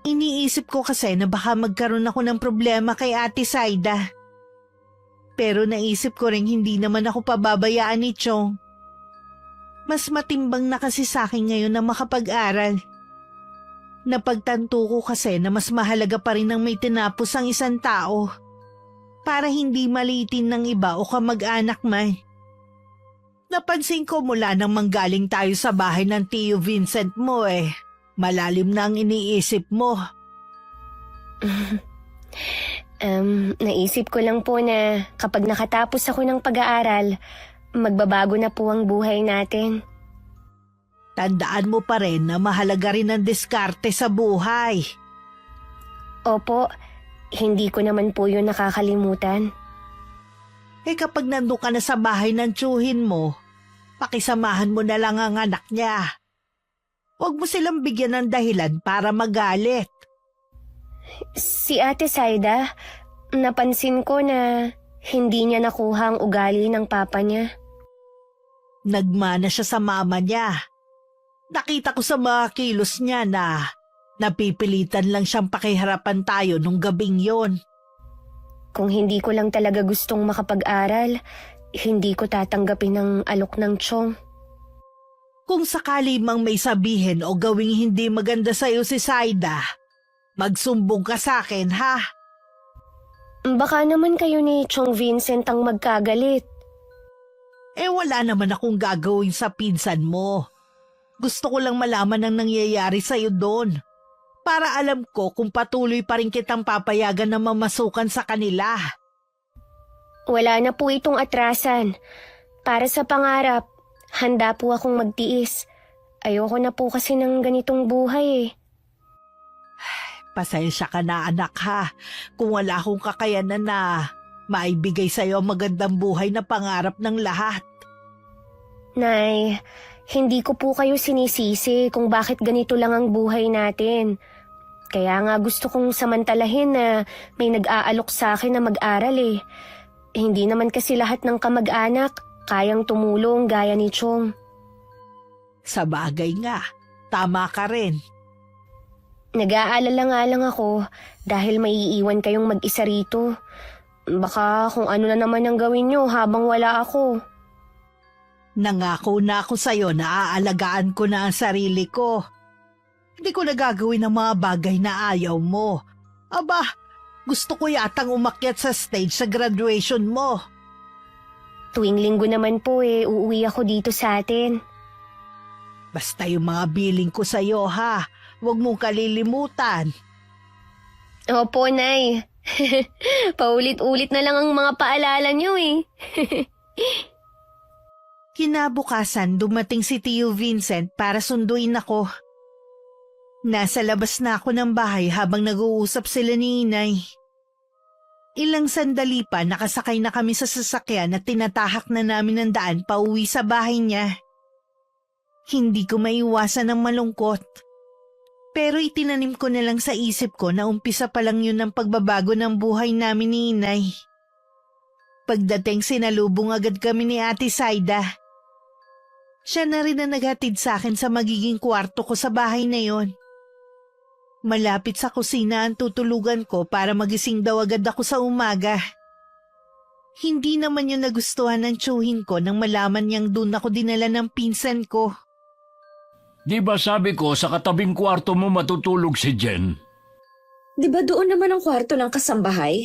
Iniisip ko kasi na baka magkaroon ako ng problema kay Ate Saida. Pero naisip ko rin hindi naman ako pababayaan ni Chong. Mas matimbang na kasi sa akin ngayon na makapag-aral. Napagtanto ko kasi na mas mahalaga pa rin ang may tinapos ang isang tao para hindi maliitin ng iba o kamag-anak man. Napansin ko mula nang manggaling tayo sa bahay ng Tio Vincent mo malalim na ang iniisip mo. Naisip ko lang po na kapag nakatapos ako ng pag-aaral, magbabago na po ang buhay natin. Tandaan mo pa rin na mahalaga rin ang diskarte sa buhay. Opo, hindi ko naman po yun nakakalimutan. Kapag nandun ka na sa bahay ng tiyuhin mo, pakisamahan mo na lang ang anak niya. Huwag mo silang bigyan ng dahilan para magalit. Si Ate Saida, napansin ko na hindi niya nakuha ang ugali ng papa niya. Nagmana siya sa mama niya. Nakita ko sa mga kilos niya na napipilitan lang siyang pakiharapan tayo nung gabing yon. Kung hindi ko lang talaga gustong makapag-aral, hindi ko tatanggapin ang alok ng Chong. Kung sakali mang may sabihin o gawing hindi maganda sa'yo si Saida, magsumbong ka sa akin, ha? Baka naman kayo ni Chong Vincent ang magkagalit. Wala naman akong gagawin sa pinsan mo. Gusto ko lang malaman ang nangyayari sa'yo doon. Para alam ko kung patuloy pa rin kitang papayagan na mamasukan sa kanila. Wala na po itong atrasan. Para sa pangarap, handa po akong magtiis. Ayoko na po kasi ng ganitong buhay Pasensya ka na anak ha, kung wala akong kakayanan na maibigay sa'yo ang magandang buhay na pangarap ng lahat. Nay, hindi ko po kayo sinisisi kung bakit ganito lang ang buhay natin. Kaya nga gusto kong samantalahin na may nag-aalok sa akin na mag-aral Hindi naman kasi lahat ng kamag-anak kayang tumulong gaya ni Chong. Sa bagay nga, tama ka rin. Nag-aalala nga lang ako dahil may iiwan kayong mag-isa rito. Baka kung ano na naman ang gawin nyo habang wala ako. Nangako na ako sa'yo na aalagaan ko na ang sarili ko. Hindi ko nagagawin ang mga bagay na ayaw mo. Aba, Gusto ko yatang umakyat sa stage sa graduation mo. Tuwing linggo naman po uuwi ako dito sa atin. Basta yung mga billing ko sa'yo ha, huwag mong kalilimutan. Opo, Nay. Paulit-ulit na lang ang mga paalala niyo Kinabukasan dumating si Tio Vincent para sunduin ako. Nasa labas na ako ng bahay habang nag-uusap sila ni Inay. Ilang sandali pa nakasakay na kami sa sasakyan at tinatahak na namin ang daan pauwi sa bahay niya. Hindi ko maiwasan ng malungkot. Pero itinanim ko na lang sa isip ko na umpisa pa lang yun ang pagbabago ng buhay namin ni Inay. Pagdating sinalubong agad kami ni Ate Saida. Siya na rin ang naghatid sa akin sa magiging kwarto ko sa bahay na yon. Malapit sa kusina ang tutulugan ko para magising daw agad ako sa umaga. Hindi naman yun nagustuhan ng tiyuhin ko nang malaman niyang doon ako dinala ng pinsan ko. Di ba sabi ko sa katabing kwarto mo matutulog si Jen? Di ba doon naman ang kwarto ng kasambahay?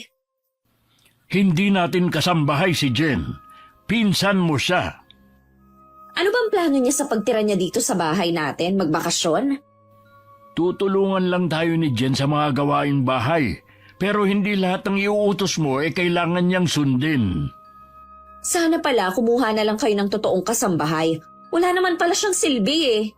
Hindi natin kasambahay si Jen. Pinsan mo siya. Ano bang plano niya sa pagtira niya dito sa bahay natin? Magbakasyon? Tutulungan lang tayo ni Jen sa mga gawaing bahay. Pero hindi lahat ng iuutos mo kailangan niyang sundin. Sana pala kumuha na lang kayo ng totoong kasambahay. Wala naman pala siyang silbi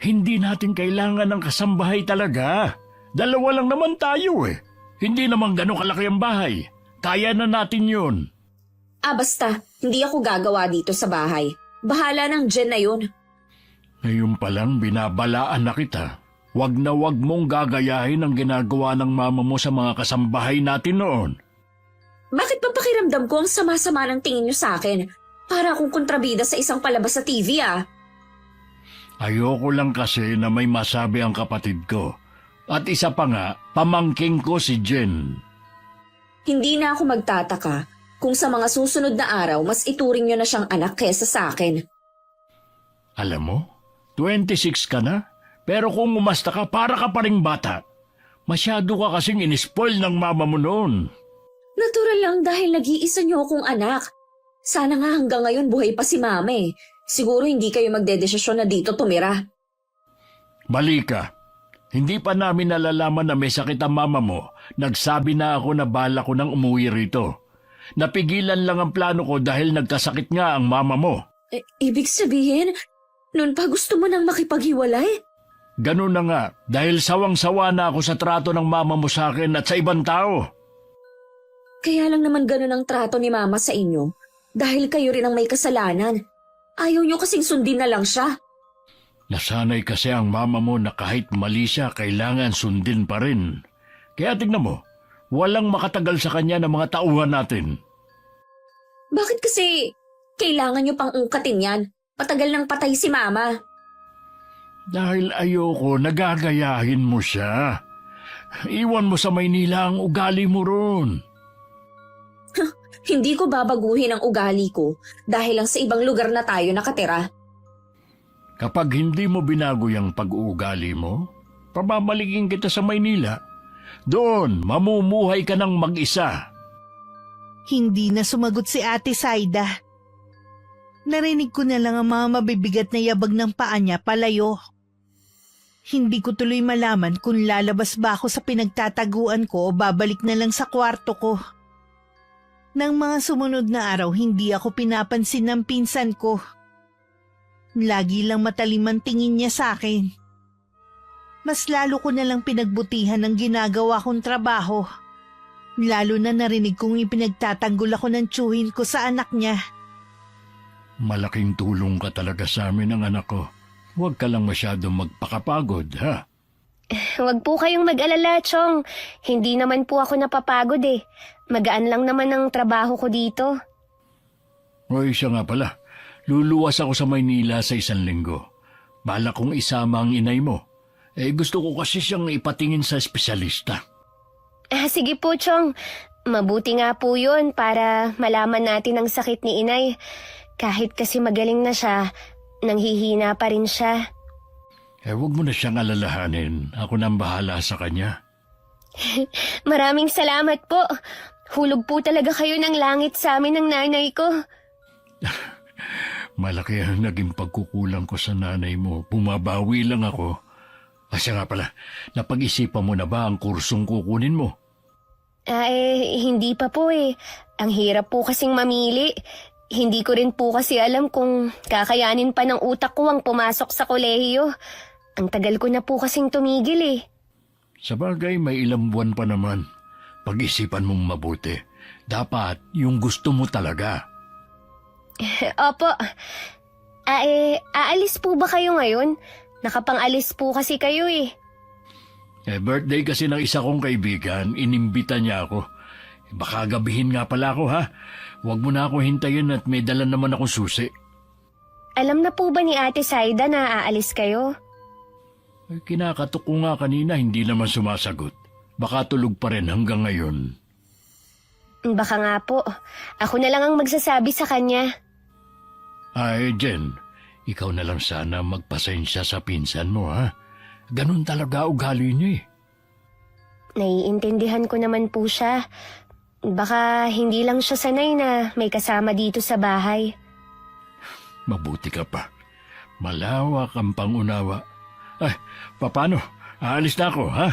Hindi natin kailangan ng kasambahay talaga. Dalawa lang naman tayo Hindi naman gano'ng kalaki ang bahay. Kaya na natin yun. Basta, hindi ako gagawa dito sa bahay. Bahala ng Jen na yun. Ngayon pa lang binabalaan na kita. Wag na wag mong gagayahin ang ginagawa ng mama mo sa mga kasambahay natin noon. Bakit ba pakiramdam ko ang sama-sama ng tingin niyo sa akin? Para akong kontrabida sa isang palabas sa TV Ayoko lang kasi na may masabi ang kapatid ko. At isa pa nga, pamangking ko si Jen. Hindi na ako magtataka kung sa mga susunod na araw mas ituring niyo na siyang anak kesa sa akin. Alam mo, 26 ka na, pero kung umasta ka, para ka pa ring bata. Masyado ka kasing inispoil ng mama mo noon. Natural lang dahil nag-iisa niyo akong anak. Sana nga hanggang ngayon buhay pa si mama Siguro hindi kayo magdedesisyon na dito tumira. Mali ka. Hindi pa namin nalalaman na may sakit ang mama mo. Nagsabi na ako na bala ko nang umuwi rito. Napigilan lang ang plano ko dahil nagkasakit nga ang mama mo. Ibig sabihin, noon pa gusto mo nang makipaghiwalay? Ganun na nga, dahil sawang-sawa na ako sa trato ng mama mo sa akin at sa ibang tao. Kaya lang naman ganun ang trato ni mama sa inyo. Dahil kayo rin ang may kasalanan. Ayaw niyo kasing sundin na lang siya. Nasanay kasi ang mama mo na kahit mali siya, kailangan sundin pa rin. Kaya tignan mo, walang makatagal sa kanya ng mga tauhan natin. Bakit kasi kailangan niyo pang ungkatin yan? Patagal nang patay si mama. Dahil ayoko, nagagayahin mo siya. Iwan mo sa Maynila ang ugali mo ron. Hindi ko babaguhin ang ugali ko dahil lang sa ibang lugar na tayo nakatira. Kapag hindi mo binago yung pag-uugali mo, pababalikin kita sa Maynila. Doon, mamumuhay ka ng mag-isa. Hindi na sumagot si Ate Saida. Narinig ko na lang ang mga mabibigat na yabag ng paa niya palayo. Hindi ko tuloy malaman kung lalabas ba ako sa pinagtataguan ko o babalik na lang sa kwarto ko. Nang mga sumunod na araw, hindi ako pinapansin ng pinsan ko. Lagi lang matalim ang tingin niya sa akin. Mas lalo ko na lang pinagbutihan ang ginagawa kong trabaho. Lalo na narinig kong ipinagtatanggol ako ng tiyuhin ko sa anak niya. Malaking tulong ka talaga sa amin ang anak ko. Huwag ka lang masyadong magpakapagod, ha? Huwag po kayong mag-alala, Chong. Hindi naman po ako napapagod Magaan lang naman ang trabaho ko dito. Hoy, siya nga pala. Luluwas ako sa Maynila sa 1 linggo. Bala kong isama ang inay mo. Gusto ko kasi siyang ipatingin sa espesyalista. Sige po, Chong. Mabuti nga po yun para malaman natin ang sakit ni inay. Kahit kasi magaling na siya, nanghihina pa rin siya. Huwag mo na siyang alalahanin. Ako nang bahala sa kanya. Maraming salamat po. Hulog po talaga kayo ng langit sa amin ng nanay ko. Malaki ang naging pagkukulang ko sa nanay mo. Bumabawi lang ako. Siya nga pala, napag-isipan mo na ba ang kursong kukunin mo? Hindi pa po eh. Ang hirap po kasing mamili. Hindi ko rin po kasi alam kung kakayanin pa ng utak ko ang pumasok sa kolehiyo. Ang tagal ko na po kasing tumigil eh. Sabagay, may ilang buwan pa naman. Pag-isipan mong mabuti. Dapat yung gusto mo talaga. Opo. Aalis po ba kayo ngayon? Nakapang-alis po kasi kayo eh. Birthday kasi ng isa kong kaibigan, inimbita niya ako. Baka gabihin nga pala ako ha. Huwag mo na ako hintayin at may dala naman akong susi. Alam na po ba ni Ate Saida na aalis kayo? Kinakatok ko nga kanina, hindi naman sumasagot. Baka tulog pa rin hanggang ngayon. Baka nga po. Ako na lang ang magsasabi sa kanya. Ay, Jen, ikaw na lang sana magpasensya sa pinsan mo ha. Ganun talaga ugali niya eh. Naiintindihan ko naman po siya. Baka hindi lang siya sanay na may kasama dito sa bahay. Mabuti ka pa. Malawak ang pangunawa. Ay, paano? Aalis na ako, ha?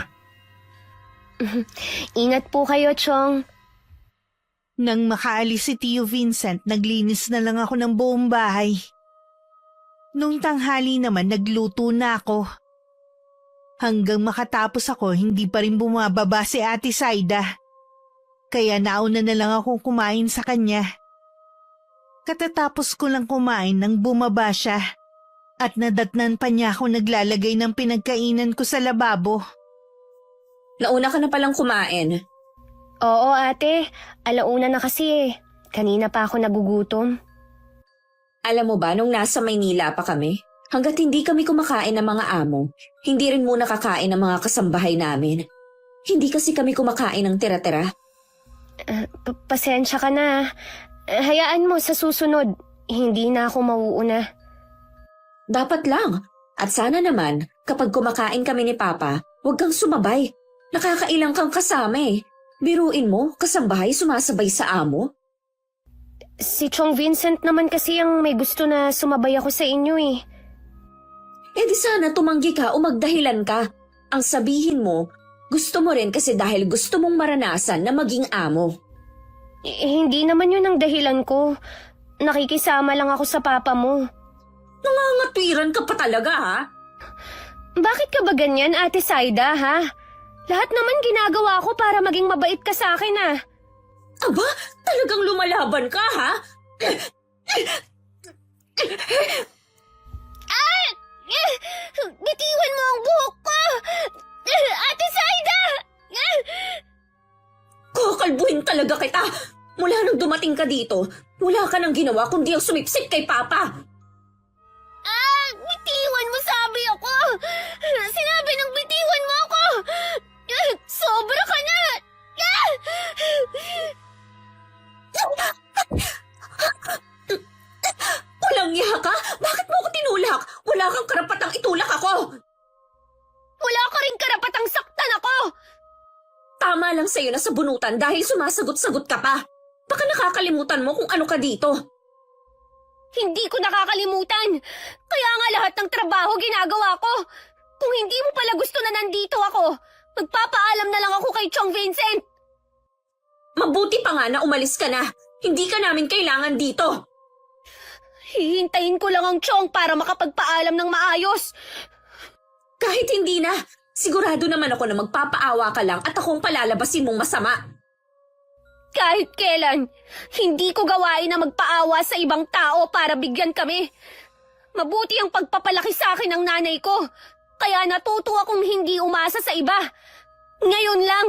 Ingat po kayo, Chong. Nang makaalis si Tio Vincent, naglinis na lang ako ng buong bahay. Nung tanghali naman, nagluto na ako. Hanggang makatapos ako, hindi pa rin bumababa si Ate Saida. Kaya nauna na lang akong kumain sa kanya. Katatapos ko lang kumain nang bumaba siya. At nadatnan pa niya ako naglalagay ng pinagkainan ko sa lababo. Nauna ka na palang kumain. Oo, ate. Alauna na kasi eh. Kanina pa ako nagugutom. Alam mo ba, nung nasa Maynila pa kami, hanggat hindi kami kumakain ng mga amo, hindi rin muna kakain ng mga kasambahay namin. Hindi kasi kami kumakain ng tira-tira. Pasensya ka na. Hayaan mo sa susunod. Hindi na ako mauuna. Dapat lang. At sana naman, kapag kumakain kami ni Papa, huwag kang sumabay. Nakakailang kang kasama eh. Biruin mo, kasambahay sumasabay sa amo. Si Chong Vincent naman kasi ang may gusto na sumabay ako sa inyo eh. Eh di sana tumanggi ka o magdahilan ka. Ang sabihin mo, gusto mo rin kasi dahil gusto mong maranasan na maging amo. Hindi naman yun ang dahilan ko. Nakikisama lang ako sa papa mo. Nangangatwiran ka pa talaga ha? Bakit ka ba ganyan, Ate Saida, ha? Lahat naman ginagawa ko para maging mabait ka sa akin, ah. Aba, talagang lumalaban ka ha? Bitiwan mo ang buhok ko! Ate Saida! Kakalbuhin talaga kita! Mula nung dumating ka dito, wala ka nang ginawa kundi ang sumipsip kay Papa. Bitiwan mo sabi ako! Sinabi ng bitiwan mo ako! Sobra ka na! Walang iya ka? Bakit mo ako tinulak? Wala kang karapatang itulak ako! Wala ka rin karapatang saktan ako! Tama lang sa'yo na sabunutan dahil sumasagot-sagot ka pa. Baka nakakalimutan mo kung ano ka dito. Hindi ko nakakalimutan. Kaya nga lahat ng trabaho ginagawa ko. Kung hindi mo pala gusto na nandito ako, magpapaalam na lang ako kay Chong Vincent. Mabuti pa nga na umalis ka na. Hindi ka namin kailangan dito. Hihintayin ko lang ang Chong para makapagpaalam ng maayos. Kahit hindi na, sigurado naman ako na magpapaawa ka lang at akong palalabasin mong masama. Kahit kailan, hindi ko gawain na magpaawa sa ibang tao para bigyan kami. Mabuti ang pagpapalaki sa akin ng nanay ko. Kaya natuto akong hindi umasa sa iba. Ngayon lang,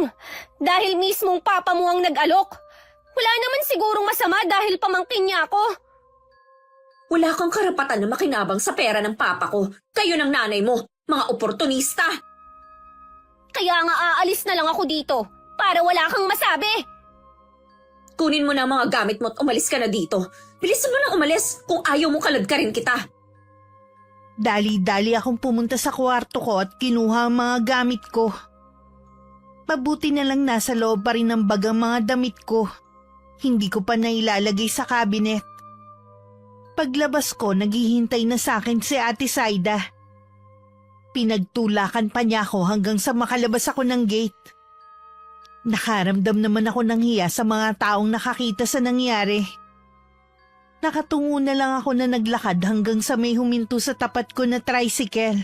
dahil mismong papa mo ang nag-alok. Wala naman sigurong masama dahil pamangkin niya ako. Wala kang karapatan na makinabang sa pera ng papa ko. Kayo ng nanay mo, mga oportunista. Kaya nga aalis na lang ako dito para wala kang masabi. Kunin mo na ang mga gamit mo at umalis ka na dito. Bilisan mo na umalis kung ayaw mo kaladkarin kita. Dali-dali akong pumunta sa kwarto ko at kinuha ang mga gamit ko. Mabuti na lang nasa loob pa rin ng bag ang mga damit ko. Hindi ko pa nailalagay sa cabinet. Paglabas ko, naghihintay na sa akin si Ate Saida. Pinagtulakan pa niya ako hanggang sa makalabas ako ng gate. Nakaramdam naman ako ng hiya sa mga taong nakakita sa nangyari. Nakatungo na lang ako na naglakad hanggang sa may huminto sa tapat ko na tricycle.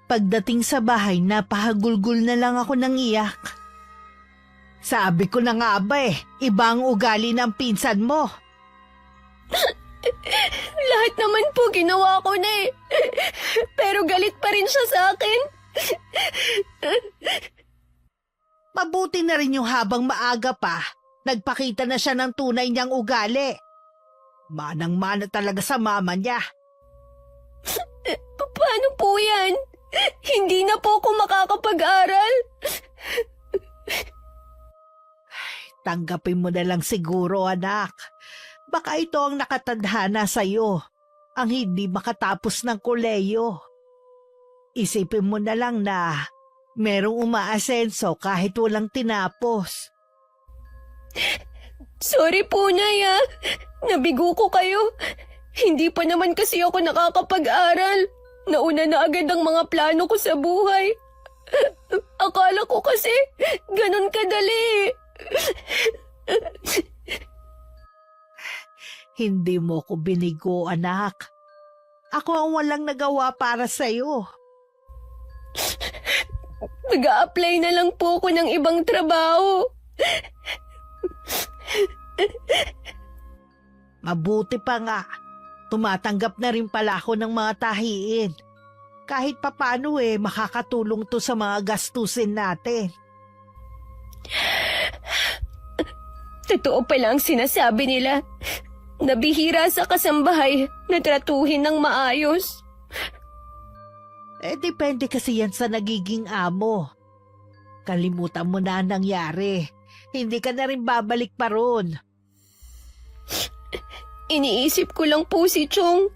Pagdating sa bahay, napahagulgul na lang ako ng iyak. Sabi ko na nga ba iba ang ugali ng pinsan mo. Lahat naman po ginawa ko na eh. Pero galit pa rin siya sa akin. Mabuti na rin yung habang maaga pa, nagpakita na siya ng tunay niyang ugali. Manang-mana talaga sa mama niya. Paano po yan? Hindi na po ako makakapag-aral. Tanggapin mo na lang siguro, anak. Baka ito ang nakatadhana sa'yo, ang hindi makatapos ng koleyo. Isipin mo na lang na merong umaasenso kahit walang tinapos. Sorry po, Nay, ah. Nabigo ko kayo. Hindi pa naman kasi ako nakakapag-aral. Nauna na agad ang mga plano ko sa buhay. Akala ko kasi ganun kadali. Hindi mo ko binigo, anak. Ako ang walang nagawa para sa'yo. Nag-a-apply na lang po ako ng ibang trabaho. Mabuti pa nga. Tumatanggap na rin pala ako ng mga tahiin. Kahit papano makakatulong to sa mga gastusin natin. Totoo pala ang sinasabi nila. Nabihira sa kasambahay na tratuhin ng maayos. Depende kasi yan sa nagiging amo. Kalimutan mo na ang nangyari. Hindi ka na rin babalik pa ron. Iniisip ko lang po si Chong.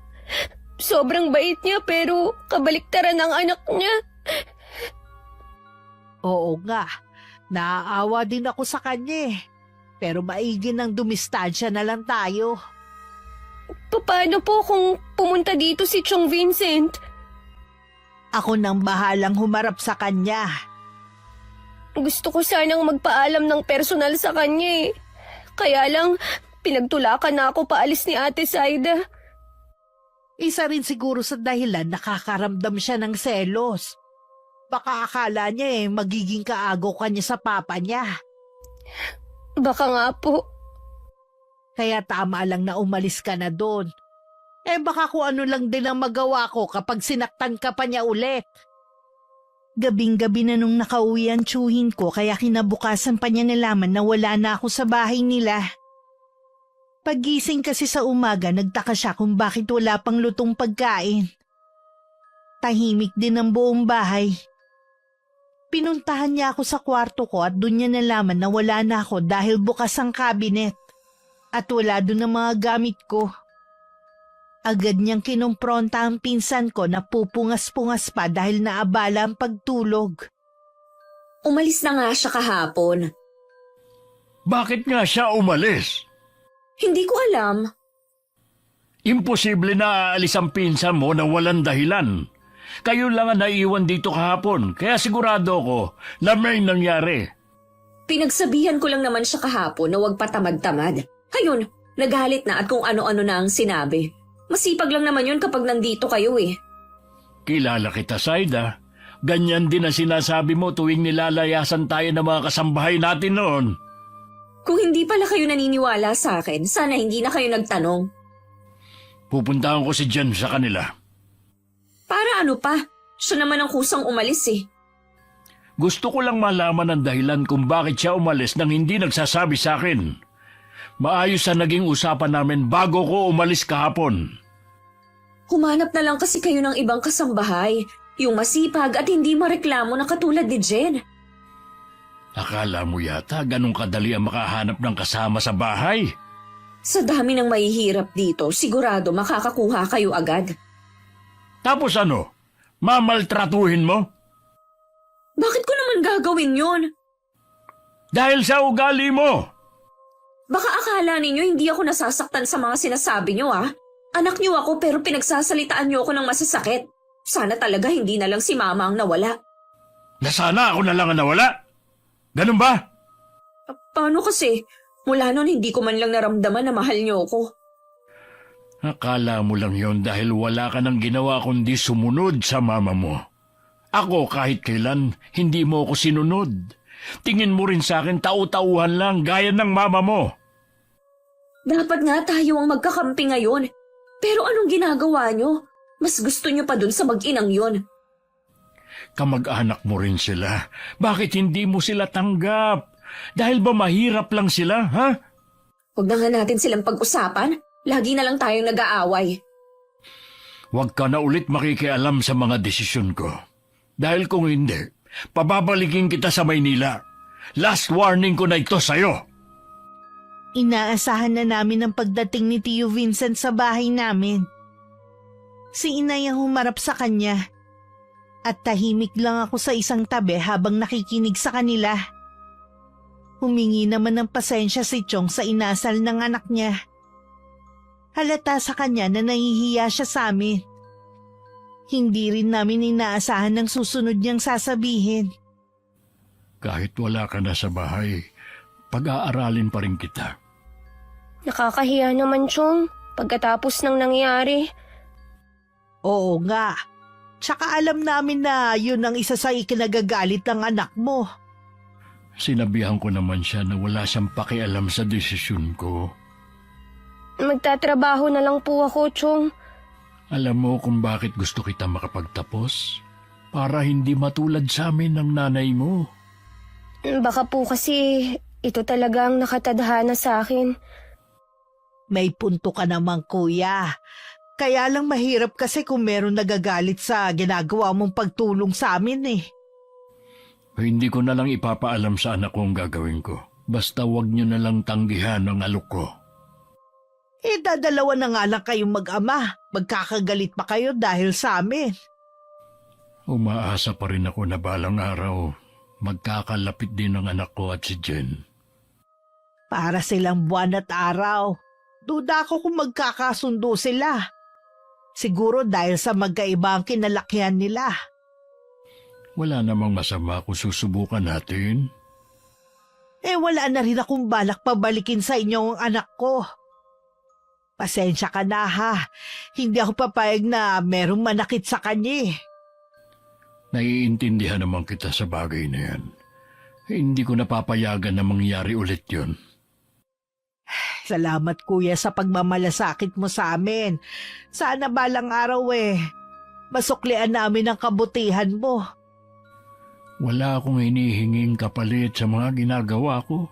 Sobrang bait niya pero kabaliktaran ang anak niya. Oo nga, naaawa din ako sa kanya. Pero maigi ng dumistansya na lang tayo. Paano po kung pumunta dito si Chong Vincent? Ako nang bahalang humarap sa kanya. Gusto ko sanang magpaalam ng personal sa kanya eh. Kaya lang, pinagtulakan na ako paalis ni Ate Saida. Isa rin siguro sa dahilan nakakaramdam siya ng selos. Baka akala niya magiging kaagaw ka niya sa papa niya. Baka nga po. Kaya tama lang na umalis ka na doon. Baka kung ano lang din ang magawa ko kapag sinaktan ka pa niya ulit. Gabing-gabi na nung nakauwi ang tsuhin ko kaya kinabukasan pa niya nalaman na wala na ako sa bahay nila. Paggising kasi sa umaga, nagtaka siya kung bakit wala pang lutong pagkain. Tahimik din ang buong bahay. Pinuntahan niya ako sa kwarto ko at doon niya nalaman na wala na ako dahil bukas ang cabinet. At wala doon ang mga gamit ko. Agad niyang kinumpronta ang pinsan ko na pupungas-pungas pa dahil naabala ang pagtulog. Umalis na nga siya kahapon. Bakit nga siya umalis? Hindi ko alam. Imposible na aalis ang pinsan mo na walang dahilan. Kayo lang ang naiwan dito kahapon, kaya sigurado ko na may nangyari. Pinagsabihan ko lang naman siya kahapon na huwag patamad-tamad. Ayun, nagalit na at kung ano-ano na ang sinabi. Masipag lang naman yun kapag nandito kayo eh. Kilala kita, Saida. Ganyan din ang sinasabi mo tuwing nilalayasan tayo ng mga kasambahay natin noon. Kung hindi pala kayo naniniwala sa akin, sana hindi na kayo nagtanong. Pupuntahan ko si Jen sa kanila. Para ano pa? Siya naman ang kusang umalis eh. Gusto ko lang malaman ang dahilan kung bakit siya umalis nang hindi nagsasabi sa akin. Maayos na naging usapan namin bago ko umalis kahapon. Humanap na lang kasi kayo ng ibang kasambahay. Yung masipag at hindi mareklamo na katulad ni Jen. Akala mo yata ganun kadali ang makahanap ng kasama sa bahay? Sa dami ng mahihirap dito, sigurado makakakuha kayo agad. Tapos ano? Mamaltratuhin mo? Bakit ko naman gagawin yun? Dahil sa ugali mo! Baka akala ninyo hindi ako nasasaktan sa mga sinasabi nyo, ah. Anak nyo ako pero pinagsasalitaan nyo ako ng masasakit. Sana talaga hindi na lang si Mama ang nawala. Na sana ako na lang ang nawala? Ganun ba? Paano kasi? Mula noon hindi ko man lang naramdaman na mahal nyo ako. Akala mo lang yon dahil wala ka nang ginawa kundi sumunod sa mama mo. Ako kahit kailan, hindi mo ako sinunod. Tingin mo rin sa akin tau-tauhan lang gaya ng mama mo. Dapat nga tayo ang magkakampi ngayon. Pero anong ginagawa nyo? Mas gusto nyo pa dun sa mag-inang yon. Kamag-anak mo rin sila. Bakit hindi mo sila tanggap? Dahil ba mahirap lang sila, ha? Huwag na nga natin silang pag-usapan. Lagi na lang tayong nag-aaway. Huwag ka na ulit makikialam sa mga desisyon ko. Dahil kung hindi, pababalikin kita sa Maynila. Last warning ko na ito sa'yo. Inaasahan na namin ang pagdating ni Tio Vincent sa bahay namin. Si Inay ang humarap sa kanya. At tahimik lang ako sa isang tabi habang nakikinig sa kanila. Humingi naman ng pasensya si Chong sa inasal ng anak niya. Halata sa kanya na nahihiya siya sa amin. Hindi rin namin inaasahan ng susunod niyang sasabihin. Kahit wala ka na sa bahay, pag-aaralin pa rin kita. Nakakahiya naman, Chong, pagkatapos ng nangyari. Oo nga. Tsaka alam namin na yun ang isa sa ikinagagalit ng anak mo. Sinabihan ko naman siya na wala siyang pakialam sa desisyon ko. Magtatrabaho na lang po ako, Chong. Alam mo kung bakit gusto kita makapagtapos? Para hindi matulad sa amin ng nanay mo. Baka po kasi ito talagang nakatadhana sa akin. May punto ka naman, kuya. Kaya lang mahirap kasi kung meron nagagalit sa ginagawa mong pagtulong sa amin eh. Hindi ko na lang ipapaalam sa anak ko ang gagawin ko. Basta wag niyo na lang tanggihan ang alok ko. Dadalawa na nga lang kayong mag-ama. Magkakagalit pa kayo dahil sa amin. Umaasa pa rin ako na balang araw, magkakalapit din ang anak ko at si Jen. Para silang buwan at araw. Duda ako kung magkakasundo sila. Siguro dahil sa magkaiba ang kinalakihan nila. Wala namang masama kung susubukan natin. Wala na rin akong balak pabalikin sa inyo ang anak ko. Pasensya ka na ha. Hindi ako papayag na merong manakit sa kanya eh. Naiintindihan naman kita sa bagay na yan. Hindi ko napapayagan na mangyari ulit yun. Salamat kuya sa pagmamalasakit mo sa amin. Sana balang araw masuklian namin ang kabutihan mo. Wala akong hinihinging kapalit sa mga ginagawa ko.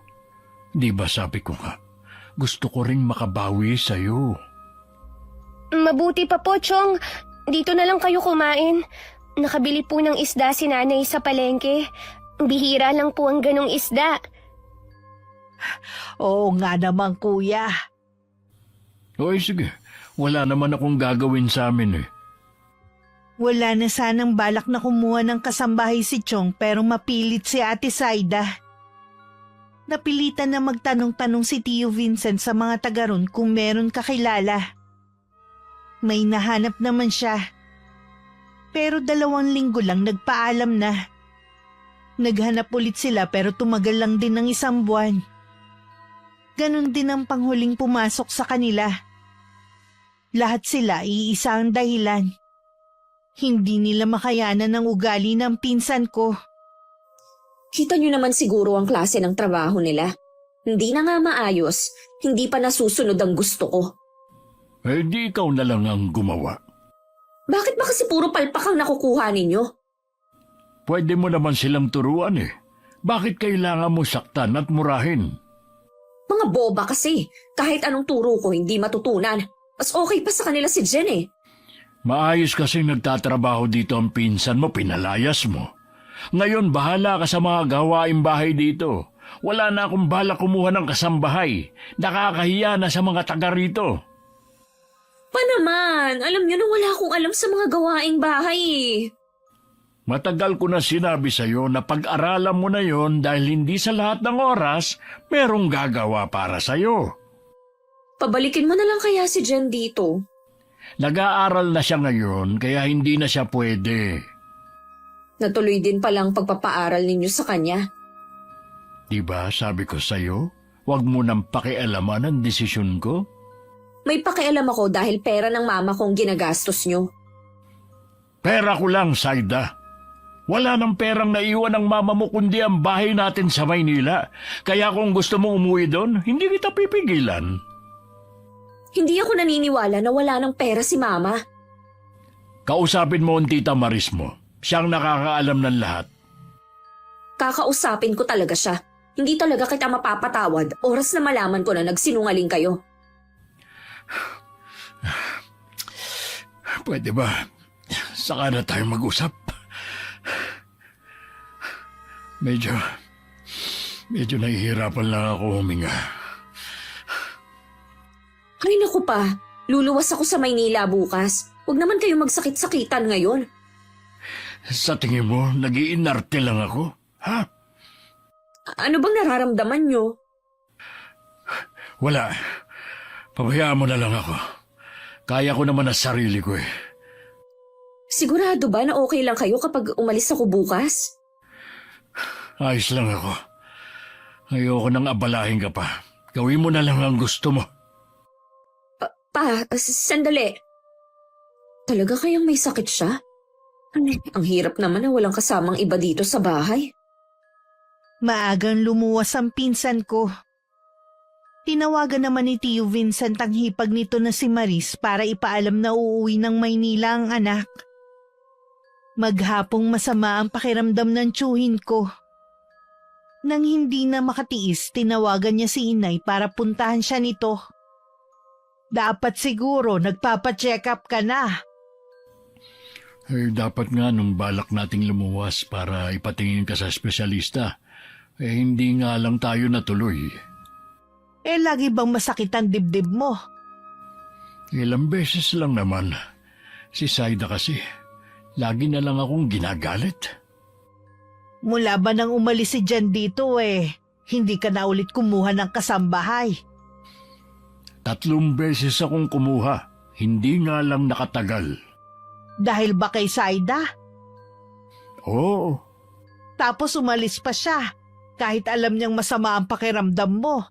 Di ba sabi ko nga, gusto ko ring makabawi sa'yo. Mabuti pa po, Chong. Dito na lang kayo kumain. Nakabili po ng isda si nanay sa palengke. Bihira lang po ang ganong isda. Oo nga naman kuya. Oy, sige. Wala naman akong gagawin sa amin eh. Wala na sanang balak na kumuha ng kasambahay si Chong pero mapilit si Ate Saida. Napilitan na magtanong-tanong si Tio Vincent sa mga taga ron kung meron kakilala. May nahanap naman siya. Pero 2 linggo lang nagpaalam na. Naghanap ulit sila pero tumagal lang din ng 1 buwan. Ganon din ang panghuling pumasok sa kanila. Lahat sila iisa ang dahilan. Hindi nila makayanan ng ugali ng pinsan ko. Kita nyo naman siguro ang klase ng trabaho nila. Hindi na nga maayos, hindi pa nasusunod ang gusto ko. Eh di ikaw na lang ang gumawa. Bakit ba kasi puro palpak ang nakukuha ninyo? Pwede mo naman silang turuan eh. Bakit kailangan mo saktan at murahin? Mga boba kasi, kahit anong turo ko hindi matutunan. Mas okay pa sa kanila si Jen eh. Maayos kasi nagtatrabaho dito ang pinsan mo, pinalayas mo. Ngayon bahala ka sa mga gawaing bahay dito. Wala na akong balak kumuha ng kasambahay. Nakakahiya na sa mga taga rito. Pa naman, alam nyo na wala akong alam sa mga gawaing bahay eh. Matagal ko na sinabi sa'yo na pag-aralan mo na yon dahil hindi sa lahat ng oras merong gagawa para sa'yo. Pabalikin mo na lang kaya si Jen dito. Nag-aaral na siya ngayon kaya hindi na siya pwede. Natuloy din palang pagpapaaral ninyo sa kanya. Diba sabi ko sa'yo, huwag mo nang pakialaman ang desisyon ko? May pakialam ako dahil pera ng mama kong ginagastos nyo. Pera ko lang, Saida. Wala nang perang naiwan ng mama mo kundi ang bahay natin sa Maynila. Kaya kung gusto mo umuwi doon, hindi kita pipigilan. Hindi ako naniniwala na wala ng pera si mama. Kausapin mo ang tita Maris mo. Siyang nakakaalam ng lahat. Kakausapin ko talaga siya. Hindi talaga kita mapapatawad oras na malaman ko na nagsinungaling kayo. Pwede ba? Saka na tayo mag-usap. Medyo nahihirapan lang ako huminga. Ay naku pa, luluwas ako sa Maynila bukas. Huwag naman kayo magsakit-sakitan ngayon. Sa tingin mo, nag-iinarte lang ako? Ha? Ano bang nararamdaman nyo? Wala. Pabayaan mo na lang ako. Kaya ko naman ang sarili ko eh. Sigurado ba na okay lang kayo kapag umalis ako bukas? Ayos lang ako. Ayoko nang abalahin ka pa. Gawin mo na lang ang gusto mo. Sandali. Talaga kayang may sakit siya? Ang hirap naman na walang kasamang iba dito sa bahay. Maagang lumuwas ang pinsan ko. Tinawagan naman ni Tio Vincent ang hipag nito na si Maris para ipaalam na uuwi ng Maynila ang anak. Maghapong masama ang pakiramdam ng tiyuhin ko. Nang hindi na makatiis, tinawagan niya si inay para puntahan siya nito. Dapat siguro nagpapacheck up ka na. Dapat nga nung balak nating lumuwas para ipatingin ka sa espesyalista. Hindi nga lang tayo natuloy. Lagi bang masakit ang dibdib mo? Ilang beses lang naman. Si Saida kasi, lagi na lang akong ginagalit. Mula ba nang umalis si Jen dito hindi ka na ulit kumuha ng kasambahay? 3 beses akong kumuha, hindi nga lang nakatagal. Dahil ba kay Saida? Oo, Tapos umalis pa siya, kahit alam niyang masama ang pakiramdam mo.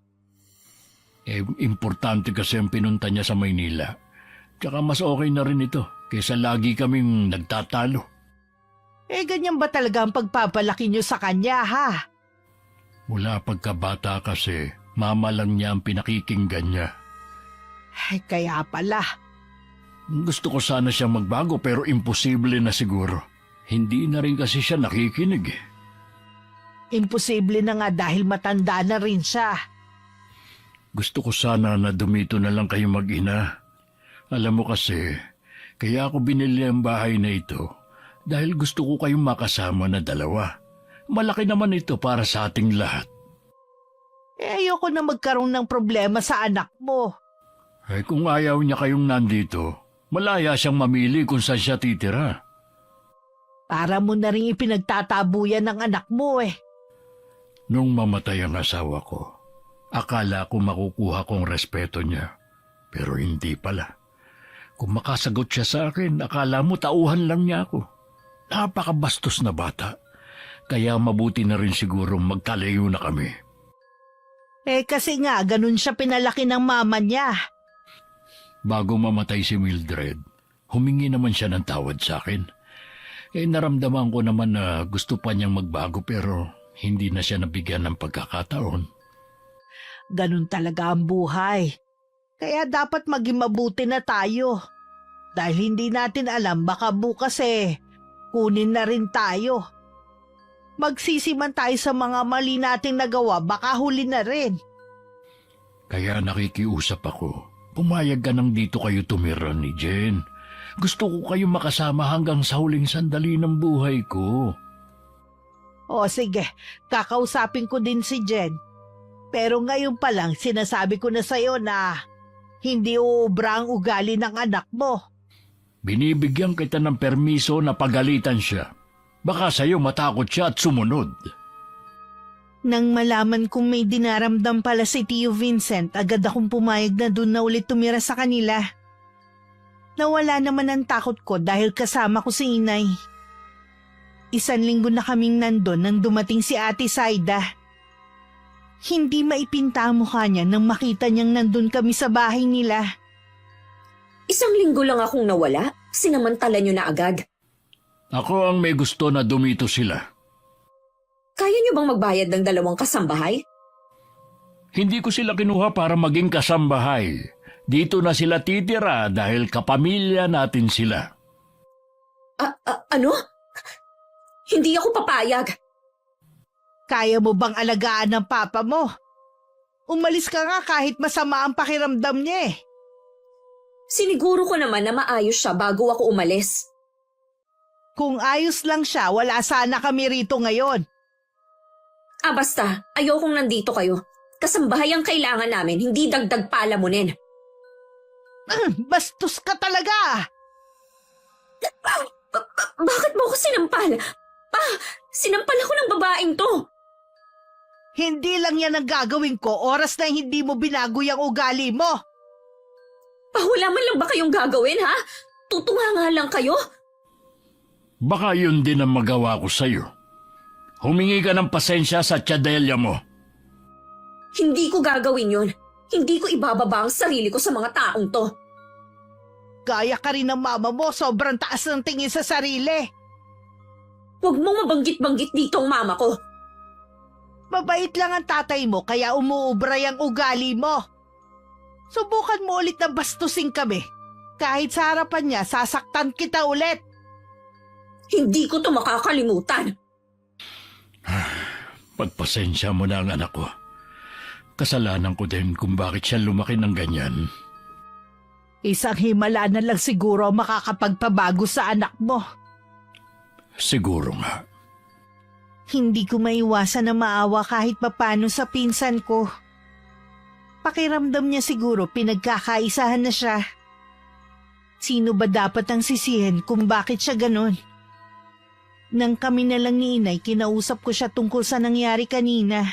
importante kasi ang pinunta niya sa Maynila. Tsaka mas okay na rin ito, kaysa lagi kaming nagtatalo. Ganyan ba talaga ang pagpapalaki niyo sa kanya, ha? Mula pagkabata kasi, mama lang niya ang pinakikinggan niya. Kaya pala. Gusto ko sana siyang magbago pero imposible na siguro. Hindi na rin kasi siya nakikinig. Imposible na nga dahil matanda na rin siya. Gusto ko sana na dumito na lang kayo mag-ina. Alam mo kasi, kaya ako binili ang bahay na ito dahil gusto ko kayong makasama na 2. Malaki naman ito para sa ating lahat. Ayoko na magkaroon ng problema sa anak mo. Kung ayaw niya kayong nandito, malaya siyang mamili kung saan siya titira. Para mo na rin ipinagtatabuyan ng anak mo Nung mamatay ang asawa ko, akala ko makukuha kong respeto niya. Pero hindi pala. Kung makasagot siya sa akin, akala mo tauhan lang niya ako. Napakabastos na bata. Kaya mabuti na rin siguro magkalayo na kami. Kasi nga, ganun siya pinalaki ng mama niya. Bago mamatay si Mildred, humingi naman siya ng tawad sa akin. Naramdaman ko naman na gusto pa niyang magbago pero hindi na siya nabigyan ng pagkakataon. Ganun talaga ang buhay. Kaya dapat maging mabuti na tayo. Dahil hindi natin alam baka bukas kunin na rin tayo. Magsisiman tayo sa mga mali nating nagawa, baka huli na rin. Kaya nakikiusap ako. Pumayag ka nang dito kayo tumira ni Jen. Gusto ko kayo makasama hanggang sa huling sandali ng buhay ko. O sige, kakausapin ko din si Jen. Pero ngayon pa lang sinasabi ko na sa'yo na hindi uubra ang ugali ng anak mo. Binibigyan kita ng permiso na pagalitan siya. Baka sa'yo matakot siya at sumunod. Nang malaman kong may dinaramdam pala si Tio Vincent, agad akong pumayag na doon na ulit tumira sa kanila. Nawala naman ang takot ko dahil kasama ko si inay. 1 linggo na kaming nandun nang dumating si Ate Saida. Hindi maipinta ang mukha niya nang makita niyang nandun kami sa bahay nila. 1 linggo lang akong nawala, sinamantala niyo na agad. Ako ang may gusto na dumito sila. Kaya niyo bang magbayad ng 2 kasambahay? Hindi ko sila kinuha para maging kasambahay. Dito na sila titira dahil kapamilya natin sila. Ano? Hindi ako papayag. Kaya mo bang alagaan ng papa mo? Umalis ka nga kahit masama ang pakiramdam niya eh. Siniguro ko naman na maayos siya bago ako umalis. Kung ayos lang siya, wala sana kami rito ngayon. Basta, ayokong nandito kayo. Kasambahay ang kailangan namin, hindi dagdag palamunin. Bastos ka talaga! Bakit mo ako sinampal? Sinampal ako ng babaeng to. Hindi lang yan ang gagawin ko oras na hindi mo binago yung ugali mo. Wala man lang ba kayong gagawin, ha? Tutunga nga lang kayo. Baka yun din ang magawa ko sa'yo. Humingi ka ng pasensya sa tiyadelya mo. Hindi ko gagawin yun. Hindi ko ibababa ang sarili ko sa mga taong to. Gaya ka rin ng mama mo, sobrang taas ng tingin sa sarili. Huwag mong mabanggit-banggit dito ang mama ko. Mabait lang ang tatay mo kaya umuubra yung ugali mo. Subukan mo ulit na bastusin kami. Kahit sa harapan niya, sasaktan kita ulit. Hindi ko to makakalimutan. Pagpasensya mo na ang anak ko. Kasalanan ko din kung bakit siya lumaki ng ganyan. Isang himala na lang siguro ang makakapagpabago sa anak mo. Siguro nga. Hindi ko maiwasan na maawa kahit papano sa pinsan ko. Pakiramdam niya siguro pinagkakaisahan na siya. Sino ba dapat ang sisihin kung bakit siya ganon? Nang kami na lang ni inay, kinausap ko siya tungkol sa nangyari kanina.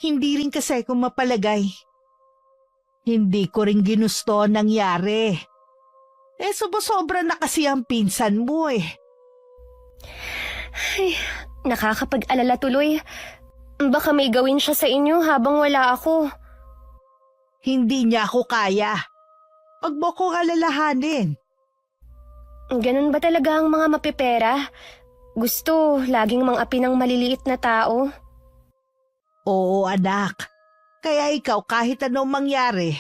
Hindi rin kasi ako mapalagay. Hindi ko rin ginusto ang nangyari. Sobra na kasi ang pinsan mo eh. Ay, nakakapag-alala tuloy. Baka may gawin siya sa inyo habang wala ako. Hindi niya ako kaya. Huwag mo kong alalahanin. Ganun ba talaga ang mga mapipera? Gusto laging mang-api ng maliliit na tao? Oo anak. Kaya ikaw kahit anong mangyari,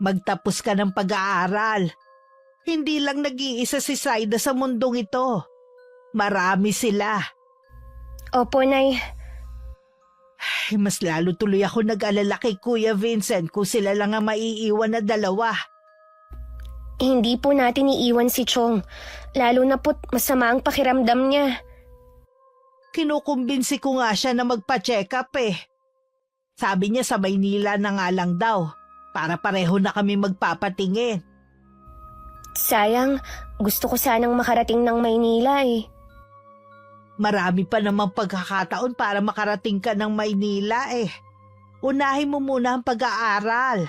magtapos ka ng pag-aaral. Hindi lang nag-iisa si Saida sa mundong ito. Marami sila. Opo, Nay. Ay, mas lalo tuloy ako nag-alala kay Kuya Vincent kung sila lang ang maiiwan na 2. Hindi po natin iiwan si Chong. Lalo na po't masama ang pakiramdam niya. Kinukumbinsi ko nga siya na magpa-check up eh. Sabi niya sa Maynila na nga lang daw, para pareho na kami magpapatingin. Sayang, gusto ko sanang makarating ng Maynila eh. Marami pa namang pagkakataon para makarating ka ng Maynila eh. Unahin mo muna ang pag-aaral.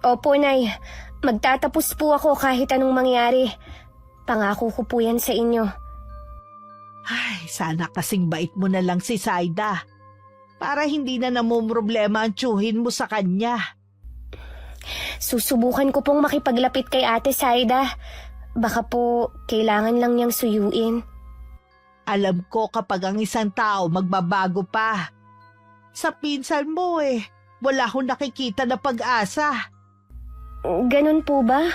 Opo, Nay. Magtatapos po ako kahit anong mangyari. Pangako ko po yan sa inyo. Ay, sana kasing bait mo na lang si Saida. Para hindi na namumroblema ang tiyuhin mo sa kanya. Susubukan ko pong makipaglapit kay Ate Saida. Baka po kailangan lang niyang suyuin. Alam ko kapag ang isang tao magbabago pa. Sa pinsan mo eh, wala akong nakikita na pag-asa. Ganun po ba?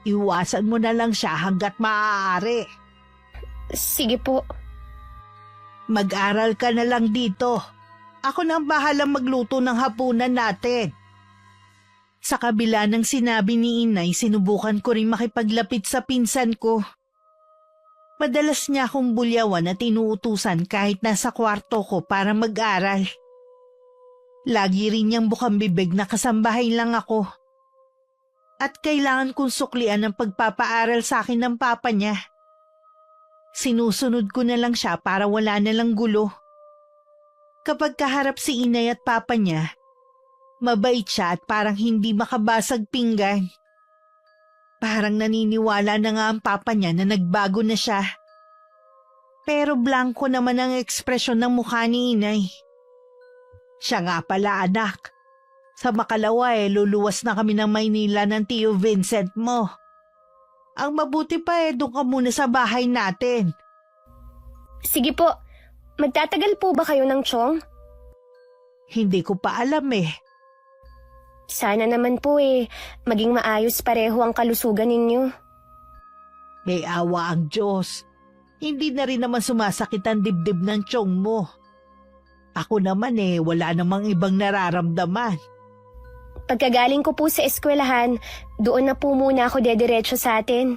Iwasan mo na lang siya hanggat maaari. Sige po. Mag-aral ka na lang dito. Ako nang bahalang magluto ng hapunan natin. Sa kabila ng sinabi ni inay, sinubukan ko rin makipaglapit sa pinsan ko. Madalas niya akong bulyawan at inuutusan kahit nasa kwarto ko para mag-aral. Lagi rin niyang bukang bibig na kasambahay lang ako. At kailangan kong suklian ang pagpapaaral sa akin ng papa niya. Sinusunod ko na lang siya para wala na lang gulo. Kapag kaharap si inay at papa niya, mabait siya at parang hindi makabasag pinggan. Parang naniniwala na nga ang papa niya na nagbago na siya. Pero blanko naman ang ekspresyon ng mukha ni inay. Siya nga pala anak. Sa makalawa luluwas na kami ng Maynila ng Tio Vincent mo. Ang mabuti pa doon ka muna sa bahay natin. Sige po, magtatagal po ba kayo ng Chong? Hindi ko pa alam Sana naman po maging maayos pareho ang kalusugan ninyo. May awa ang Diyos. Hindi na rin naman sumasakit ang dibdib ng tiyong mo. Ako naman wala namang ibang nararamdaman. Pagkagaling ko po sa eskwelahan, doon na po muna ako dediretso sa atin.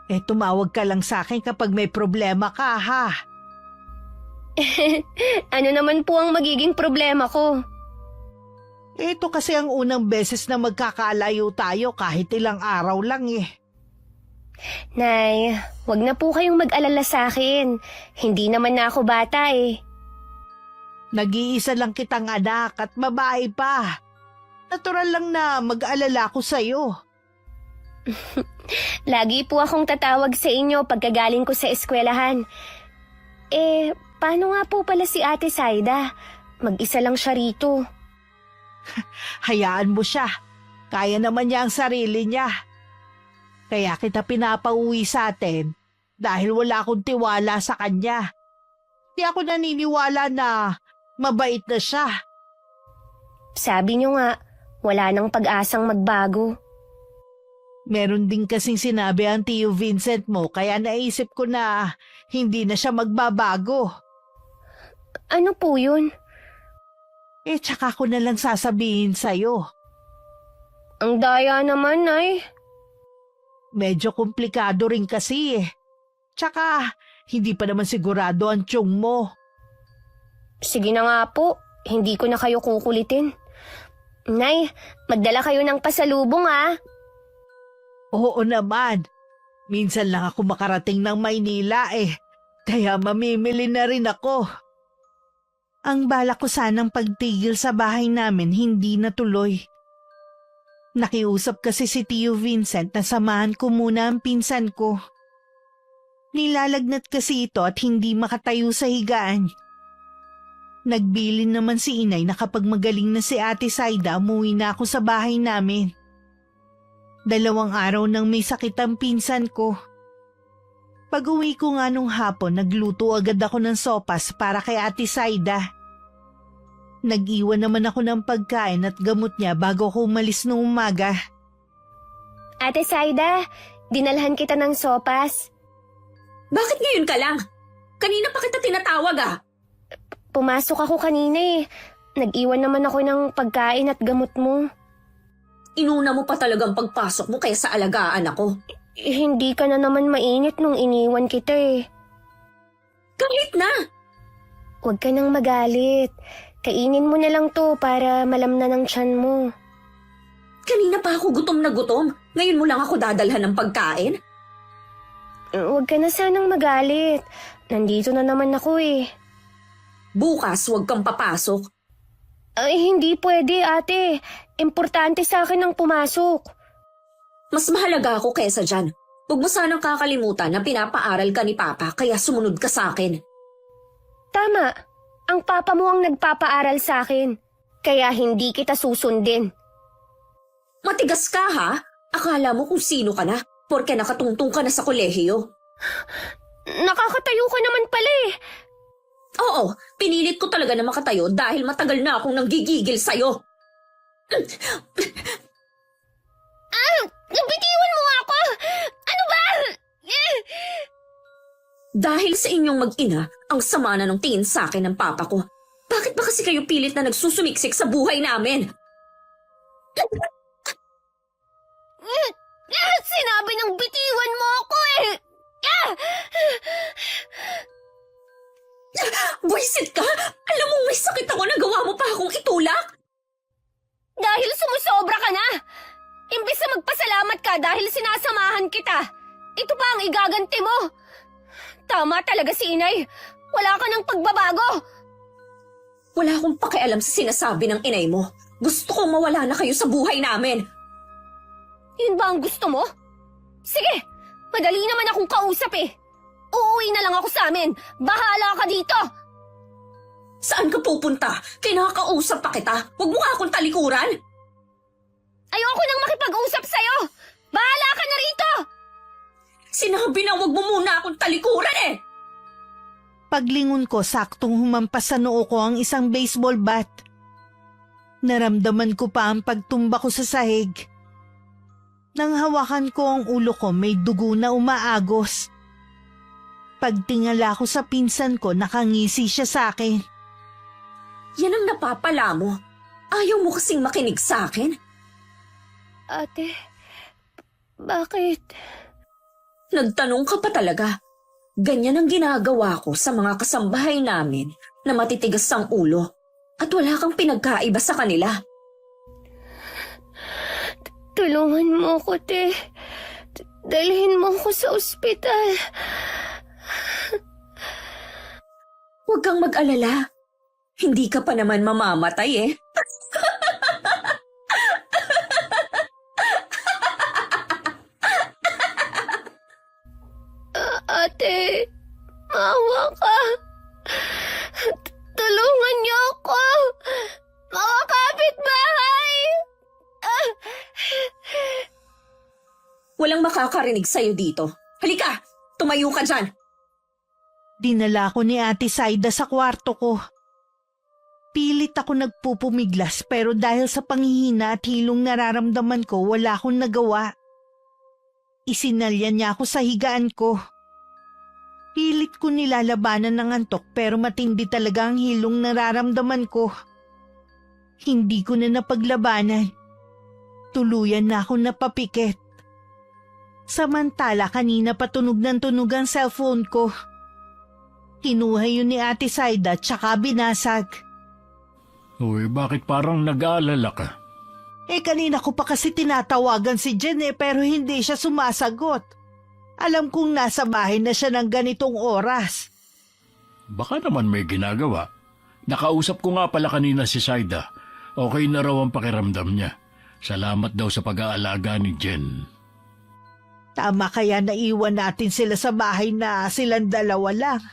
Tumawag ka lang sa akin kapag may problema ka, ha? Ano naman po ang magiging problema ko? Ito kasi ang unang beses na magkakalayo tayo kahit ilang araw lang Nay, wag na po kayong mag-alala sa akin. Hindi naman na ako bata Nag-iisa lang kitang anak at babae pa. Natural lang na mag-alala ko sa'yo. Lagi po akong tatawag sa inyo pagkagaling ko sa eskwelahan. Paano nga po pala si Ate Saida? Mag-isa lang siya rito. Hayaan mo siya. Kaya naman niya ang sarili niya. Kaya kita pinapauwi sa atin dahil wala akong tiwala sa kanya. Di ako naniniwala na mabait na siya. Sabi niyo nga, wala nang pag-asang magbago. Meron din kasing sinabi ang Tio Vincent mo kaya naisip ko na hindi na siya magbabago. Ano po yun? Tsaka ko na lang sasabihin sa'yo. Ang daya naman, Nay. Medyo komplikado rin kasi Tsaka, hindi pa naman sigurado ang tiyong mo. Sige na nga po, hindi ko na kayo kukulitin. Nay, magdala kayo ng pasalubong Oo naman. Minsan lang ako makarating ng Maynila kaya mamimili na rin ako. Ang bala ko sanang pagtigil sa bahay namin hindi natuloy. Nakiusap kasi si Tio Vincent na samahan ko muna ang pinsan ko. Nilalagnat kasi ito at hindi makatayo sa higaan. Nagbilin naman si inay na kapag magaling na si Ate Saida, umuwi na ako sa bahay namin. 2 araw nang may sakit ang pinsan ko. Pag-uwi ko nga nung hapon, nagluto agad ako ng sopas para kay Ate Saida. Nag-iwan naman ako ng pagkain at gamot niya bago ako umalis noong umaga. Ate Saida, dinalhan kita ng sopas. Bakit ngayon ka lang? Kanina pa kita tinatawag Pumasok ako kanina Nag-iwan naman ako ng pagkain at gamot mo. Inuna mo pa talagang pagpasok mo kaysa alagaan ako. Hindi ka na naman mainit nung iniwan kita Kahit na! Huwag ka nang magalit. Kainin mo na lang to para malamnan ng tiyan mo. Kanina pa ako gutom na gutom. Ngayon mo lang ako dadalhan ng pagkain? Huwag ka na sanang magalit. Nandito na naman ako Bukas huwag kang papasok. Ay, hindi pwede, ate. Importante sa akin ang pumasok. Mas mahalaga ako kaysa dyan. Huwag mo sanang kakalimutan na pinapaaral ka ni Papa kaya sumunod ka sa akin. Tama. Ang papa mo ang nagpapaaral sa akin. Kaya hindi kita susundin. Matigas ka Akala mo kung sino ka na porke nakatungtong ka na sa kolehiyo. Nakakatayo ka naman pala Oo, pinilit ko talaga na makatayo dahil matagal na akong nanggigigil sa'yo. Bitiwan mo ako! Ano ba? Dahil sa inyong mag-ina, ang sama na ng tingin sa akin ng papa ko. Bakit ba kasi kayo pilit na nagsusumiksik sa buhay namin? Sinabi ng bitiwan mo ako Buisit ka! Alam mo may sakit ako, nagawa mo pa akong itulak? Dahil sumusobra ka na! Imbis na magpasalamat ka dahil sinasamahan kita, ito pa ang igaganti mo! Tama talaga si inay. Wala ka ng pagbabago. Wala akong pakialam sa sinasabi ng inay mo. Gusto kong mawala na kayo sa buhay namin. Yun ba ang gusto mo? Sige, madali naman akong kausap eh. Uuwi na lang ako sa amin. Bahala ka dito. Saan ka pupunta? Kinakausap pa kita. Huwag mo nga akong talikuran. Ayoko nang makipag-usap sa'yo. Bahala ka na rito. Sinabi na huwag mo muna akong talikuran eh. Paglingon ko, saktong humampas sa noo ko ang isang baseball bat. Naramdaman ko pa ang pagtumba ko sa sahig. Nang hawakan ko ang ulo ko, may dugo na umaagos. Pagtingala ko sa pinsan ko, nakangisi siya sa akin. Yan ang napapala mo. Ayaw mo kasing makinig sa akin. Ate, bakit? Nagtanong ka pa talaga. Ganyan ang ginagawa ko sa mga kasambahay namin na matitigas ang ulo at wala kang pinagkaiba sa kanila. Tulungan mo ko, te. Dalhin mo ko sa ospital. Huwag kang mag-alala. Hindi ka pa naman mamamatay eh. Ate, maawa ka. Tulungan niyo ako. Mga kapitbahay. Walang makakarinig sa'yo dito. Halika, tumayo ka dyan. Dinala ko ni Ate Saida sa kwarto ko. Pilit ako nagpupumiglas pero dahil sa panghihina at hilong nararamdaman ko, wala akong nagawa. Isinalya niya ako sa higaan ko. Pilit ko nilalabanan ng antok pero matindi talaga ang hilong nararamdaman ko. Hindi ko na napaglabanan. Tuluyan na ako napapikit. Samantala kanina patunog ng tunog ang cellphone ko. Kinuha yun ni Ate Saida tsaka binasag. Uy, bakit parang nag-aalala ka? Kanina ko pa kasi tinatawagan si Jen pero hindi siya sumasagot. Alam kong nasa bahay na siya ng ganitong oras. Baka naman may ginagawa. Nakausap ko nga pala kanina si Saida. Okay na raw ang pakiramdam niya. Salamat daw sa pag-aalaga ni Jen. Tama kaya naiwan natin sila sa bahay na silang dalawa lang.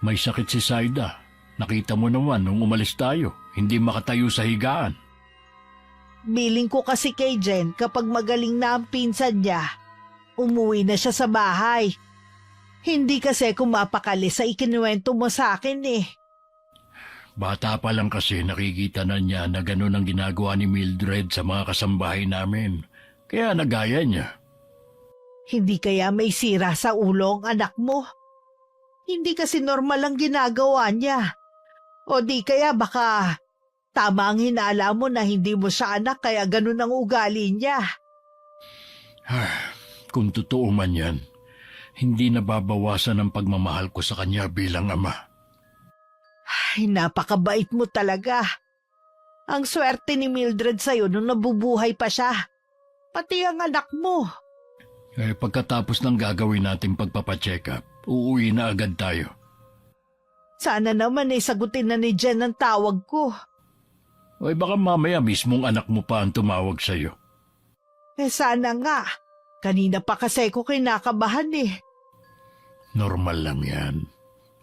May sakit si Saida. Nakita mo naman nung umalis tayo. Hindi makatayo sa higaan. Biling ko kasi kay Jen kapag magaling na ang pinsan niya, umuwi na siya sa bahay. Hindi kasi kumapakali sa ikinuwento mo sa akin eh. Bata pa lang kasi nakikita na niya na gano'n ang ginagawa ni Mildred sa mga kasambahay namin. Kaya nagaya niya. Hindi kaya may sira sa ulo ang anak mo? Hindi kasi normal ang ginagawa niya. O di kaya baka tama ang hinala mo na hindi mo siya anak kaya ganun ang ugali niya. Kung totoo man yan, hindi nababawasan ang pagmamahal ko sa kanya bilang ama. Ay, napakabait mo talaga. Ang swerte ni Mildred sa'yo nung nabubuhay pa siya. Pati ang anak mo. Pagkatapos ng gagawin nating pagpapacheck up, uuwi na agad tayo. Sana naman ay sagutin na ni Jen ang tawag ko. Baka mamaya mismong anak mo pa ang tumawag sa'yo. Sana nga. Kanina pa kasi ko kinakabahan eh. Normal lang yan.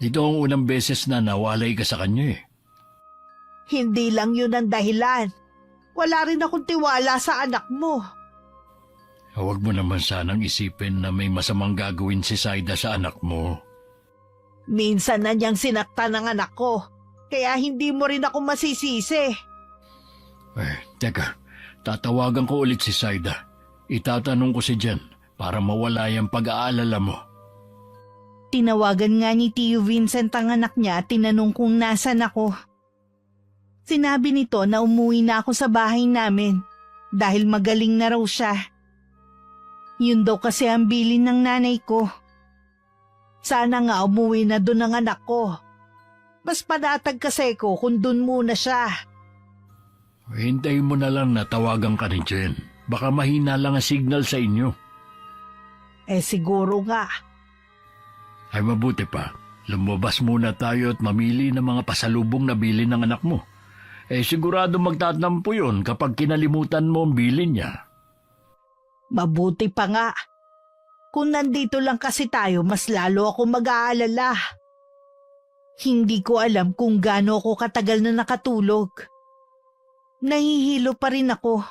Ito ang unang beses na nawalay ka sa kanya eh. Hindi lang yun ang dahilan. Wala rin akong tiwala sa anak mo. Huwag mo naman sanang isipin na may masamang gagawin si Saida sa anak mo. Minsan na niyang sinaktan ng anak ko, kaya hindi mo rin ako masisisi. Teka, tatawagan ko ulit si Saida. Itatanong ko si Jen para mawala yung pag-aalala mo. Tinawagan nga ni Tio Vincent ang anak niya at tinanong kung nasan ako. Sinabi nito na umuwi na ako sa bahay namin dahil magaling na raw siya. Yun daw kasi ang bilin ng nanay ko. Sana nga umuwi na doon ang anak ko. Mas panatag kasi ko kung doon muna siya. Hintayin mo na lang na tawagan ka ni Jen. Baka mahina lang ang signal sa inyo. Siguro nga. Ay mabuti pa. Lumabas muna tayo at mamili ng mga pasalubong na bilin ng anak mo. Sigurado magtatampo yun kapag kinalimutan mo ang bilin niya. Mabuti pa nga. Kung nandito lang kasi tayo, mas lalo ako mag-aalala. Hindi ko alam kung gaano ako katagal na nakatulog. Nahihilo pa rin ako.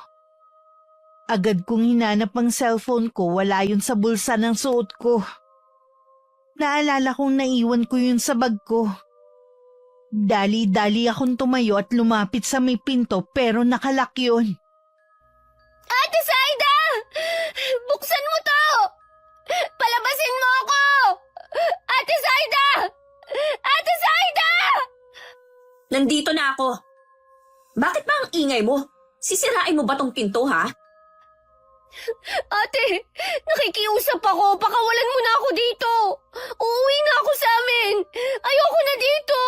Agad kong hinanap ang cellphone ko, wala yun sa bulsa ng suot ko. Naalala kong naiwan ko yun sa bag ko. Dali-dali akong tumayo at lumapit sa may pinto pero nakalak yun. Ate Saida! Buksan mo to! Palabasin mo ako! Ate Saida! Ate Saida! Nandito na ako. Bakit ba ang ingay mo? Sisirain mo ba tong pinto, ha? Ate, nakikiusap ako. Pakawalan mo na ako dito. Uuwi na ako sa amin. Ayoko na dito.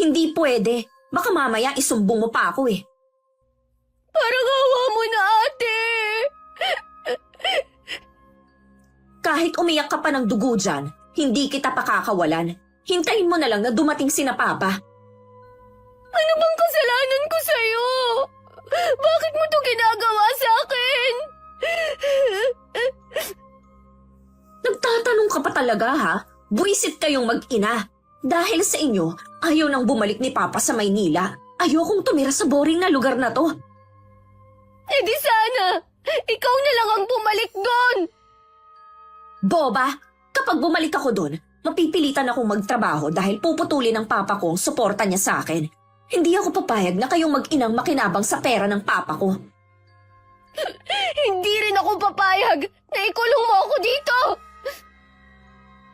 Hindi pwede. Baka mamaya isumbong mo pa ako eh. Parang awa mo na, ate. Kahit umiyak ka pa ng dugo dyan, hindi kita pakakawalan. Hintayin mo na lang na dumating sina Papa. Ano bang kasalanan ko sa'yo? Bakit mo to ginagawa sa akin? Nagtatanong ka pa talaga, ha? Buwisit kayong mag-ina. Dahil sa inyo, ayaw nang bumalik ni Papa sa Maynila. Ayokong tumira sa boring na lugar na to. Eh di sana, ikaw na lang ang bumalik doon. Boba, kapag bumalik ako doon, mapipilitan akong magtrabaho dahil puputulin ng Papa ko ang suporta niya sa akin. Hindi ako papayag na kayong mag-inang makinabang sa pera ng Papa ko. Hindi rin ako papayag na ikulong mo ako dito.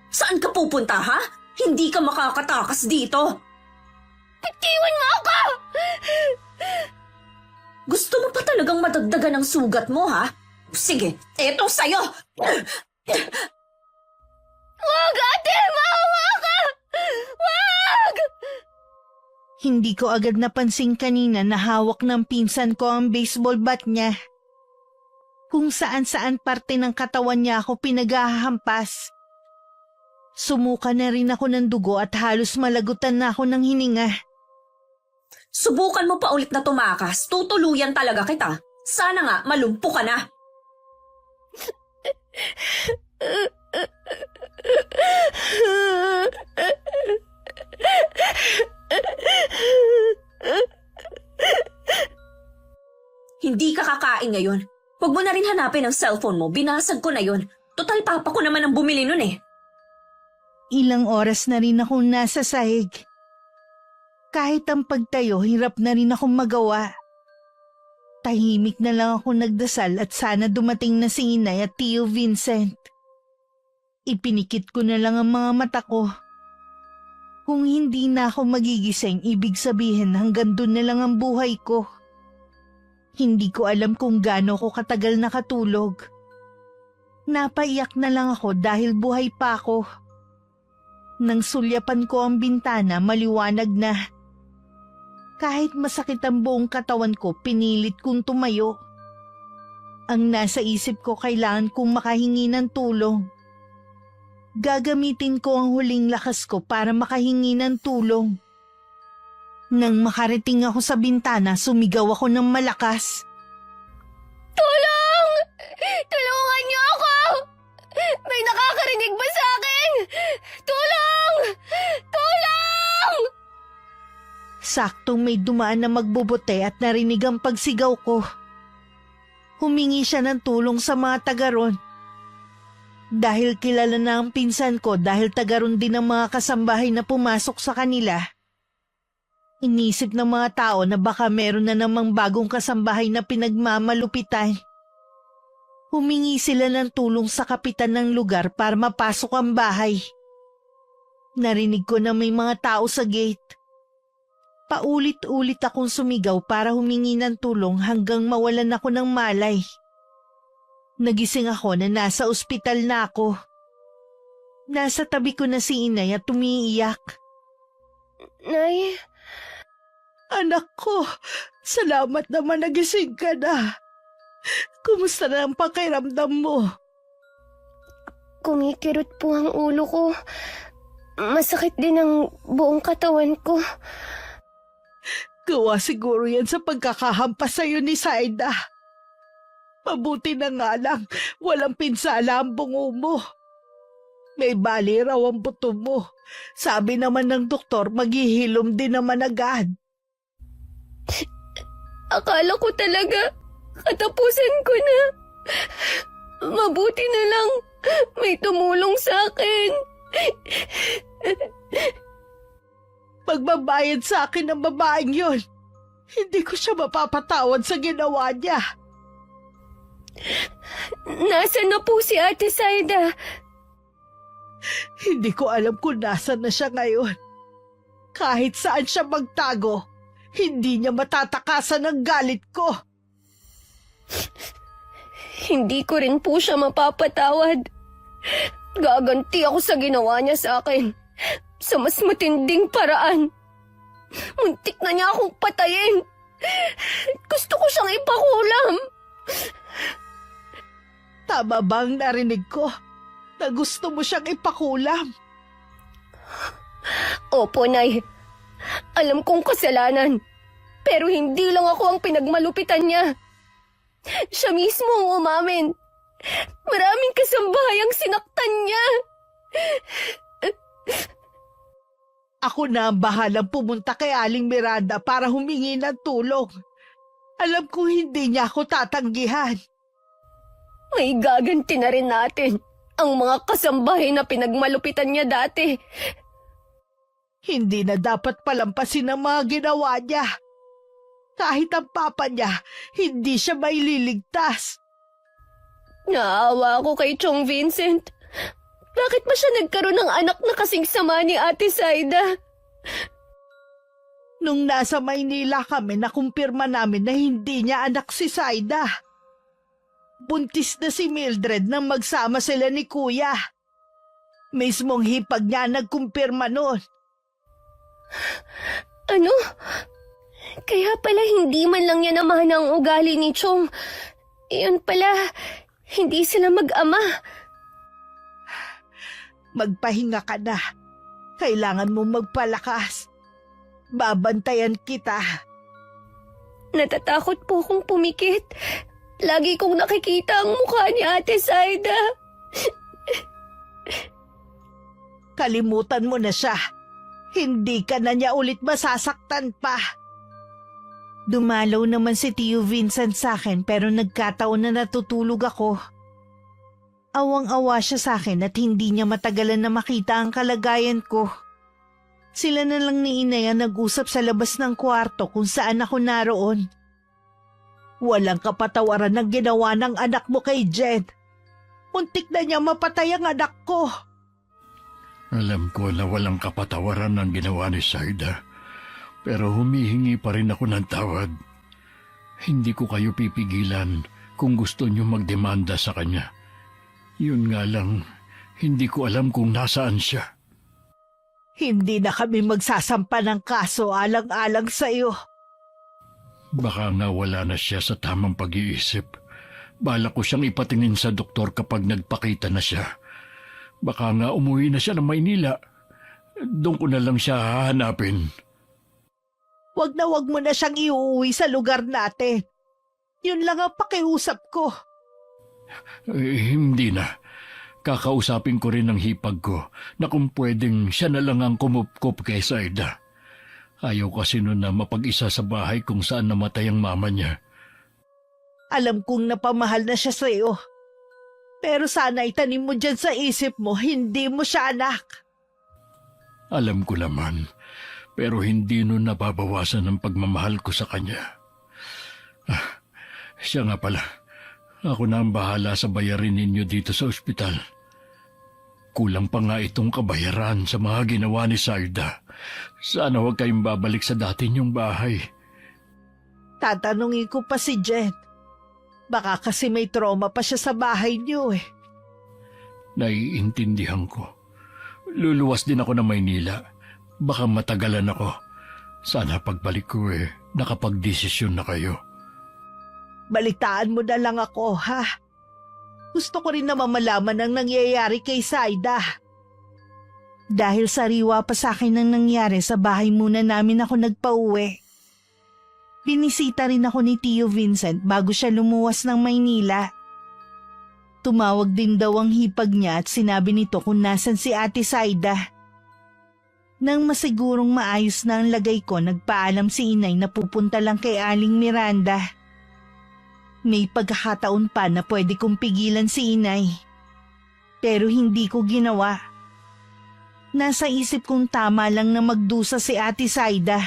Saan ka pupunta, ha? Hindi ka makakatakas dito. Bitiwan mo ako! Gusto mo pa talagang madagdagan ang sugat mo, ha? Sige, eto sa'yo! Wag, ate! Maawa ka! Wag! Hindi ko agad napansin kanina na hawak ng pinsan ko ang baseball bat niya. Kung saan-saan parte ng katawan niya ako pinaghahampas. Sumuka na rin ako ng dugo at halos malagutan na ako ng hininga. Subukan mo pa ulit na tumakas, tutuluyan talaga kita. Sana nga malumpo ka na. Hindi ka kakain ngayon. Huwag mo na rin hanapin ang cellphone mo, binasag ko na yun. Total Papa ko naman ang bumili nun eh. Ilang oras na rin akong nasa sahig. Kahit ang pagtayo, hirap na rin akong magawa. Tahimik na lang ako nagdasal at sana dumating na si Inay at Tio Vincent. Ipinikit ko na lang ang mga mata ko. Kung hindi na ako magigising, ibig sabihin hanggang doon na lang ang buhay ko. Hindi ko alam kung gaano ko katagal nakatulog. Napaiyak na lang ako dahil buhay pa ako. Nang sulyapan ko ang bintana, maliwanag na. Kahit masakit ang buong katawan ko, pinilit kong tumayo. Ang nasa isip ko, kailangan kong makahingi ng tulong. Gagamitin ko ang huling lakas ko para makahingi ng tulong. Nang makarating ako sa bintana, sumigaw ako ng malakas. Tulong! Tulungan niyo ako! May nakakarinig ba sa akin? Tulong! Tulong! Saktong may dumaan na magbubote at narinig ang pagsigaw ko. Humingi siya ng tulong sa mga taga ron. Dahil kilala na ang pinsan ko dahil taga ron din ang mga kasambahay na pumasok sa kanila. Inisip ng mga tao na baka meron na namang bagong kasambahay na pinagmamalupitan. Humingi sila ng tulong sa kapitan ng lugar para mapasok ang bahay. Narinig ko na may mga tao sa gate. Paulit-ulit akong sumigaw para humingi ng tulong hanggang mawalan ako ng malay. Nagising ako na nasa ospital na ako. Nasa tabi ko na si Inay at umiiyak. Nay, Anak ko, salamat naman nagising ka na. Kumusta na ang pakiramdam mo? Kumikirot po ang ulo ko. Masakit din ang buong katawan ko. Gawa siguro yan sa pagkakahampas sa'yo ni Saida. Mabuti na nga lang, walang pinsala ang bungo mo. May bali raw ang buto mo. Sabi naman ng doktor, maghihilom din naman agad. Akala ko talaga katapusan ko na. Mabuti na lang may tumulong sa akin. Magbabayad sa akin ng babaeng yon. Hindi ko siya mapapatawad sa ginawa niya. Nasaan na po si Ate Saida? Hindi ko alam kung nasan na siya ngayon. Kahit saan siya magtago, hindi niya matatakasan ang galit ko. Hindi ko rin po siya mapapatawad. Gaganti ako sa ginawa niya sa akin. Sa mas matinding paraan. Muntik na niya akong patayin. Gusto ko siyang ipakulam. Tama bang narinig ko na gusto mo siyang ipakulam? Opo, Nay. Alam kong kasalanan. Pero hindi lang ako ang pinagmalupitan niya. Siya mismo ang umamin. Maraming kasambahay ang sinaktan niya. Ako na ang bahalang pumunta kay Aling Miranda para humingi ng tulong. Alam ko hindi niya ako tatanggihan. May gaganti na rin natin ang mga kasambahay na pinagmalupitan niya dati. Hindi na dapat palampasin ang mga ginawa niya. Kahit ang papa niya, hindi siya maililigtas. Naawa ako kay Chong Vincent. Bakit ba siya nagkaroon ng anak na kasing sama ni Ate Saida? Nung nasa Maynila kami, nakumpirma namin na hindi niya anak si Saida. Buntis na si Mildred nang magsama sila ni Kuya. Mismong hipag niya nagkumpirma noon. Ano? Kaya pala hindi man lang niya naman ang ugali ni Chong. Iyon pala, hindi sila mag-ama. Magpahinga ka na. Kailangan mo magpalakas. Babantayan kita. Natatakot po akong pumikit. Lagi kong nakikita ang mukha ni Ate Saida. Kalimutan mo na siya. Hindi ka na niya ulit masasaktan pa. Dumalaw naman si Tio Vincent sa akin pero nagkataon na natutulog ako. Awang-awa siya sa akin at hindi niya matagalan na makita ang kalagayan ko. Sila na lang ni Inay ang nag-usap sa labas ng kwarto kung saan ako naroon. Walang kapatawaran ng ginawa ng anak mo kay Jen. Muntik na niya mapatay ang anak ko. Alam ko na walang kapatawaran ang ginawa ni Saida. Pero humihingi pa rin ako ng tawad. Hindi ko kayo pipigilan kung gusto niyo magdemanda sa kanya. Yun nga lang, hindi ko alam kung nasaan siya. Hindi na kami magsasampa ng kaso alang-alang sa iyo. Baka nga wala na siya sa tamang pag-iisip. Balak ko siyang ipatingin sa doktor kapag nagpakita na siya. Baka nga umuwi na siya ng Maynila. Doon ko na lang siya hahanapin. Wag mo na siyang iuwi sa lugar natin. Yun lang ang pakiusap ko. Hindi na. Kakausapin ko rin ang hipag ko na kung pwedeng siya na lang ang kumupkop kay Saida. Ayaw kasi nun na mapag-isa sa bahay kung saan namatay ang mama niya. Alam kong napamahal na siya sa iyo. Pero sana itanim mo dyan sa isip mo, hindi mo siya anak. Alam ko naman, pero hindi nun nababawasan ang pagmamahal ko sa kanya. Siya nga pala. Ako na ang bahala sa bayarin ninyo dito sa ospital. Kulang pa nga itong kabayaran sa mga ginawa ni Saida. Sana huwag kayong babalik sa dati niyong bahay. Tatanungin ko pa si Jen. Baka kasi may trauma pa siya sa bahay niyo eh. Naiintindihan ko. Luluwas din ako ng Maynila. Baka matagalan ako. Sana pagbalik ko nakapagdesisyon na kayo. Balitaan mo na lang ako, ha? Gusto ko rin naman malaman ang nangyayari kay Saida. Dahil sariwa pa sa akin ang nangyari, sa bahay muna namin ako nagpauwi. Binisita rin ako ni Tio Vincent bago siya lumuwas ng Maynila. Tumawag din daw ang hipag niya at sinabi nito kung nasan si Ate Saida. Nang masigurong maayos na ang lagay ko, nagpaalam si inay na pupunta lang kay Aling Miranda. May pagkakataon pa na pwede kong pigilan si inay. Pero hindi ko ginawa. Nasa isip kong tama lang na magdusa si Ate Saida.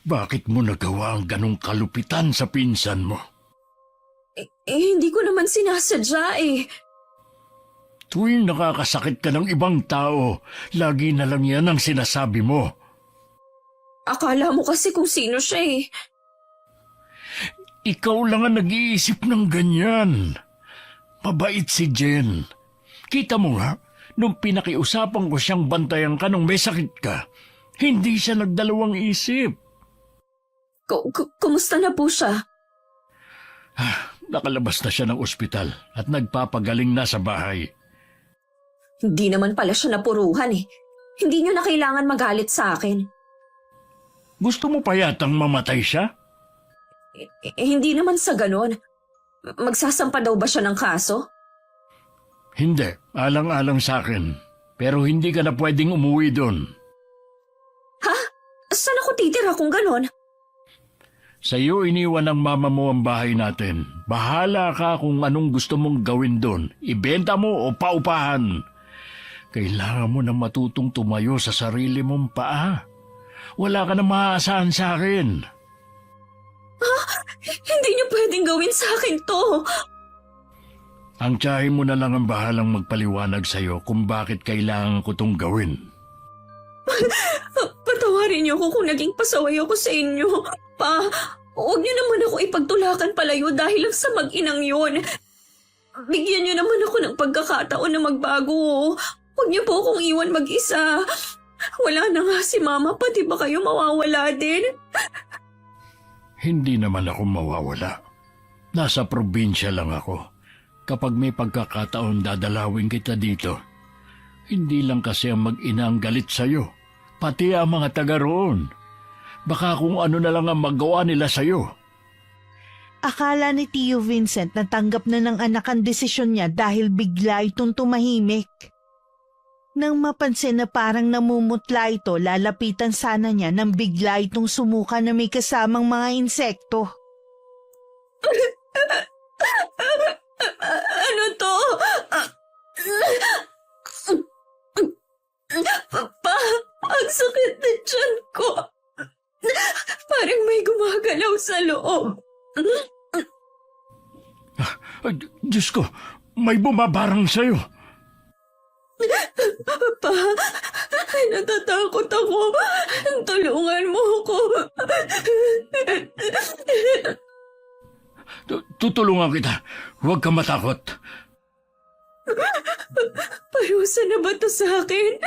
Bakit mo nagawa ang ganong kalupitan sa pinsan mo? Hindi ko naman sinasadya eh. Tuwing nakakasakit ka ng ibang tao, lagi na lang yan ang sinasabi mo. Akala mo kasi kung sino siya eh. Ikaw lang ang nag-iisip ng ganyan. Mabait si Jen. Kita mo nga, nung pinakiusapan ko siyang bantayan ka nung may sakit ka, hindi siya nagdalawang isip. Kumusta na po siya? Nakalabas na siya ng ospital at nagpapagaling na sa bahay. Hindi naman pala siya napuruhan eh. Hindi niyo na kailangan magalit sa akin. Gusto mo pa yatang mamatay siya? Hindi naman sa ganon. Magsasampa daw ba siya ng kaso? Hindi, alang-alang sa akin. Pero hindi ka na pwedeng umuwi doon. Ha? Saan ako titira kung ganon? Sa iyo iniwan ng mama mo ang bahay natin. Bahala ka kung anong gusto mong gawin doon. Ibenta mo o paupahan. Kailangan mo na matutong tumayo sa sarili mong paa. Wala ka na maaasahan sa akin. Hindi niyo pwedeng gawin sa akin to. Ang tiyahin mo na lang ang bahalang magpaliwanag sa iyo kung bakit kailangan ko tong gawin. Patawarin niyo ako kung naging pasaway ako sa inyo. Pa, huwag niyo naman ako ipagtulakan palayo dahil lang sa mag-inang yun. Bigyan niyo naman ako ng pagkakataon na magbago. Huwag niyo po akong iwan mag-isa. Wala na nga si Mama, pati ba kayo mawawala din? Hindi naman ako mawawala. Nasa probinsya lang ako. Kapag may pagkakataon dadalawin kita dito. Hindi lang kasi ang mag-ina ang galit sa'yo. Pati ang mga taga roon. Baka kung ano na lang ang magawa nila sa'yo. Akala ni Tio Vincent na tanggap na ng anak ang desisyon niya dahil bigla itong tumahimik. Nang mapansin na parang namumutla ito, lalapitan sana niya nang bigla itong sumuka na may kasamang mga insekto. Ano to? Pa, ang sakit na tiyan ko. Parang may gumagalaw sa loob. Ay, Diyos ko, may bumabarang sa'yo. Pa, natatakot ako. Tulungan mo ako. Tutulungan kita. Huwag ka matakot. Parusa na ba to sa akin?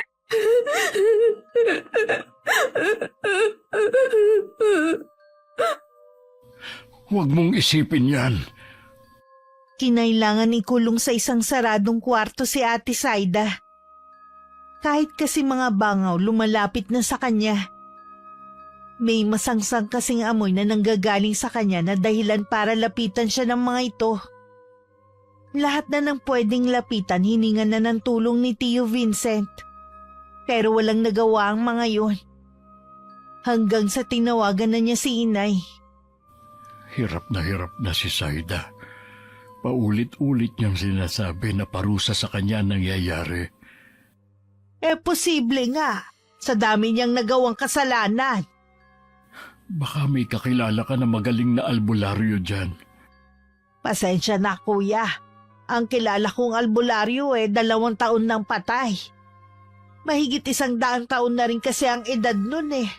Huwag mong isipin yan. Kinailangan ikulong sa isang saradong kwarto si Ate Saida. Kahit kasi mga bangaw lumalapit na sa kanya. May masangsang kasing amoy na nanggagaling sa kanya na dahilan para lapitan siya ng mga ito. Lahat na ng pwedeng lapitan hiningan na ng tulong ni Tio Vincent. Pero walang nagawa ang mga yun. Hanggang sa tinawagan na niya si inay. Hirap na si Saida. Paulit-ulit niyang sinasabi na parusa sa kanya ang nangyayari. Posible nga. Sa dami niyang nagawang kasalanan. Baka may kakilala ka na magaling na albularyo dyan. Pasensya na kuya. Ang kilala kong albularyo 2 taon nang patay. Mahigit 100 taon na rin kasi ang edad nun eh.